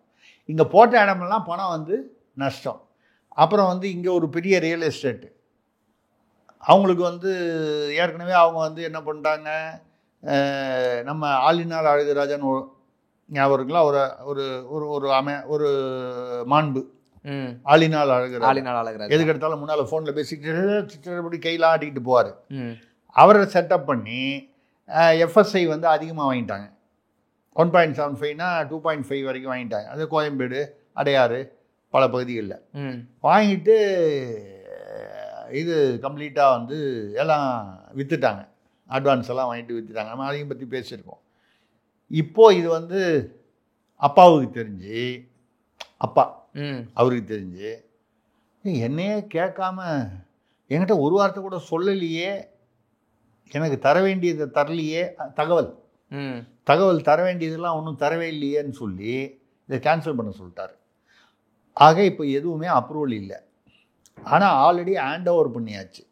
இங்கே போட்ட இடமெல்லாம் பணம் வந்து நஷ்டம். அப்புறம் வந்து இங்கே ஒரு பெரிய ரியல் எஸ்டேட்டு அவங்களுக்கு வந்து ஏற்கனவே அவங்க வந்து என்ன பண்ணிட்டாங்க, நம்ம ஆளினால் அழகுராஜான்னு ஞாபகங்களா ஒரு ஒரு ஒரு ஒரு மாண்பு ஆளினால் அழகுராஜா எதுக்கு எடுத்தாலும் முன்னால் ஃபோனில் பேசிக்கிட்டு கையில் ஆட்டிக்கிட்டு போவார். அவரை செட்டப் பண்ணி எஃப்எஸ்ஐ வந்து அதிகமாக வாங்கிட்டாங்க. 1.75னா 2.5 வரைக்கும் வாங்கிட்டாங்க. அது கோயம்பேடு அடையாறு பல பகுதிகளில் வாங்கிட்டு இது கம்ப்ளீட்டாக வந்து எல்லாம் விற்றுட்டாங்க, அட்வான்ஸ் எல்லாம் வாங்கிட்டு விற்றுட்டாங்க. நம்ம அதையும் பற்றி பேசியிருக்கோம். இப்போது இது வந்து அப்பாவுக்கு தெரிஞ்சு, அப்பா அவருக்கு தெரிஞ்சு என்னையே கேட்காம என்கிட்ட ஒரு வார்த்தை கூட சொல்லலையே, எனக்கு தர வேண்டியதை தரலையே, தகவல் தர வேண்டியதெல்லாம் ஒன்றும் தரவே இல்லையேன்னு சொல்லி இதை கேன்சல் பண்ண சொல்லிட்டார். ஆக இப்போ எதுவுமே அப்ரூவல் இல்லை. ஆனால் ஆல்ரெடி ஹேண்ட் ஓவர் பண்ணியாச்சு.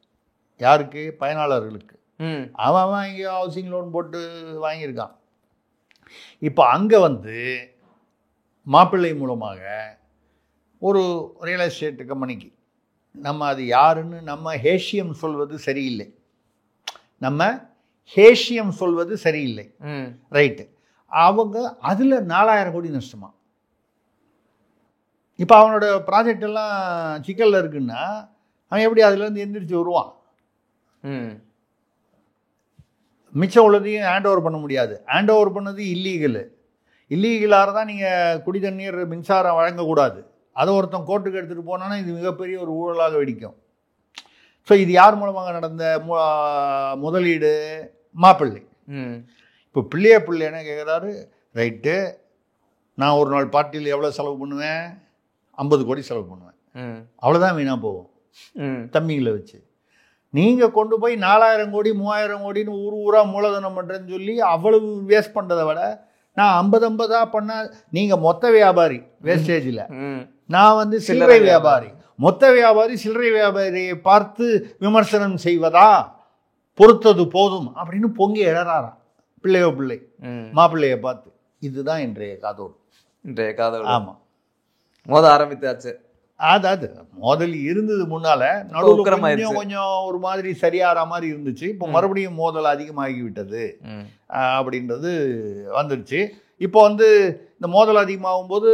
யாருக்கு? பயனாளர்களுக்கு. அவன் இங்கே ஹவுசிங் லோன் போட்டு வாங்கியிருக்கான். இப்போ அங்கே வந்து மாப்பிள்ளை மூலமாக ஒரு ரியல் எஸ்டேட் கம்பெனிக்கு நம்ம அது யாருன்னு நம்ம ஹேஷியம் சொல்வது சரியில்லை, ரைட்டு. அவங்க அதில் 4000 கோடி நஷ்டமா. இப்போ அவனோட ப்ராஜெக்ட் எல்லாம் சிக்கலில் இருக்குன்னா அவன் எப்படி அதுலேருந்து எந்திரிச்சு வருவான்? மிச்சம் உள்ளதையும் ஹேண்ட் ஓவர் பண்ண முடியாது. ஹேண்ட் ஓவர் பண்ணது இல்லீகலாக தான் நீங்கள் குடி தண்ணீர் மின்சாரம் வழங்கக்கூடாது. அதை ஒருத்தன் கோர்ட்டுக்கு எடுத்துகிட்டு போனான்னா இது மிகப்பெரிய ஒரு ஊழலாக வெடிக்கும். ஸோ இது யார் மூலமாக நடந்த முதலீடு? மாப்பிள்ளை. இப்போ பிள்ளை என்ன கேட்குறாரு, ரைட்டு, நான் ஒரு நாள் பார்ட்டியில் எவ்வளோ செலவு பண்ணுவேன்? 50 கோடி செலவு பண்ணுவேன். அவ்வளோதான் வீணாக போகும் தம்பிங்களை வச்சு. நீங்கள் கொண்டு போய் 4000 கோடி 3000 கோடின்னு ஊராக மூலதனம் பண்ணுறேன்னு சொல்லி அவ்வளவு வேஸ்ட் பண்ணுறதை விட நான் 50 பண்ணால் நீங்கள் மொத்த வியாபாரி வேஸ்டேஜில், நான் வந்து சில்லறை வியாபாரி. மொத்த வியாபாரி சில்லறை வியாபாரியை பார்த்து விமர்சனம் செய்வதா பொறுத்தது போதும் அப்படின்னு பொங்கி எழறாராம் பிள்ளை மாப்பிள்ளையை பார்த்து. இதுதான் இன்றைய காதோடு. ஆமாம், மோத ஆரம்பித்தாச்சு. அதாவது மோதல் இருந்தது முன்னால, நடுவில் கொஞ்சம் ஒரு மாதிரி சரியாகிற மாதிரி இருந்துச்சு. இப்போ மறுபடியும் மோதல் அதிகமாகிவிட்டது அப்படின்றது வந்துடுச்சு. இப்போ வந்து இந்த மோதல் அதிகமாகும் போது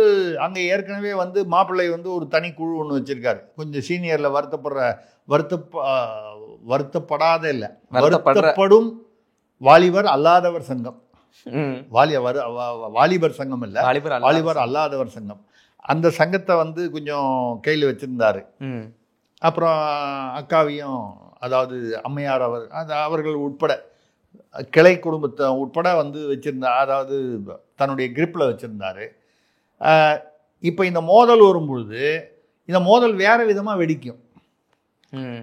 அங்கே ஏற்கனவே வந்து மாப்பிள்ளை வந்து ஒரு தனி குழு ஒன்று வச்சிருக்காரு. கொஞ்சம் சீனியரில் வருத்தப்படும் வாலிபர் அல்லாதவர் சங்கம், வாலிபர் சங்கம் இல்லை, வாலிபர் அல்லாதவர் சங்கம். அந்த சங்கத்தை வந்து கொஞ்சம் கையில் வச்சுருந்தார். அப்புறம் அக்காவையும், அதாவது அம்மையார் அவர்கள் உட்பட கிளை குடும்பத்தை உட்பட வந்து வச்சுருந்தார், அதாவது தன்னுடைய கிரிப்பில் வச்சுருந்தார். இப்போ இந்த மோதல் வரும்பொழுது இந்த மோதல் வேறு விதமாக வெடிக்கும்.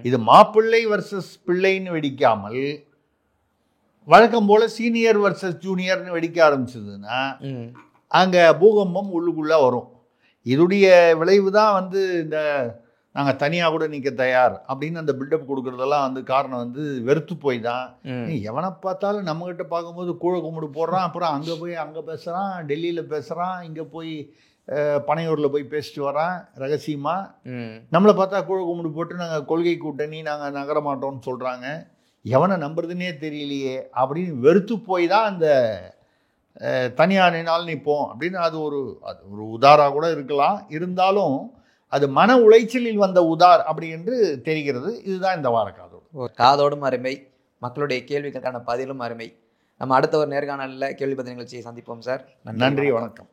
இது மாப்பிள்ளை வர்சஸ் பிள்ளைன்னு வெடிக்காமல் வழக்கம் போல் சீனியர் வர்சஸ் ஜூனியர்னு வெடிக்க ஆரம்பிச்சதுன்னா அங்கே பூகம்பம் உள்ளுக்குள்ளே வரும். இதோடைய விளைவு தான் வந்து இந்த நாங்கள் தனியாக கூட நிற்க தயார் அப்படின்னு அந்த பில்டப் கொடுக்குறதெல்லாம் வந்து காரணம் வந்து வெறுத்து போய் தான். எவனை பார்த்தாலும் நம்மகிட்ட பார்க்கும்போது கூழ கும்பிடு போடுறான், அப்புறம் அங்கே போய் அங்கே பேசுகிறான், டெல்லியில் பேசுகிறான், இங்கே போய் பனையூரில் போய் பேசிட்டு வரான் ரகசியமாக. நம்மளை பார்த்தா கூழ கும்பிடு போட்டு நாங்கள் கொள்கை கூட்டணி நாங்கள் நகர மாட்டோம்னு சொல்கிறாங்க. எவனை நம்புறதுன்னே தெரியலையே அப்படின்னு வெறுத்து போய் தான் அந்த தனியார் நின்னால் நிற்போம் அப்படின்னு. அது ஒரு உதாராக கூட இருக்கலாம், இருந்தாலும் அது மன உளைச்சலில் வந்த உதார் அப்படி என்று தெரிகிறது. இதுதான் இந்த வார காதோடு. காதோடும் அருமை, மக்களுடைய கேள்விகளுக்கான பதிலும் அருமை. நம்ம அடுத்த ஒரு நேர்காணலில் கேள்வி பதில் நிகழ்ச்சியை சந்திப்போம் சார். நன்றி, வணக்கம்.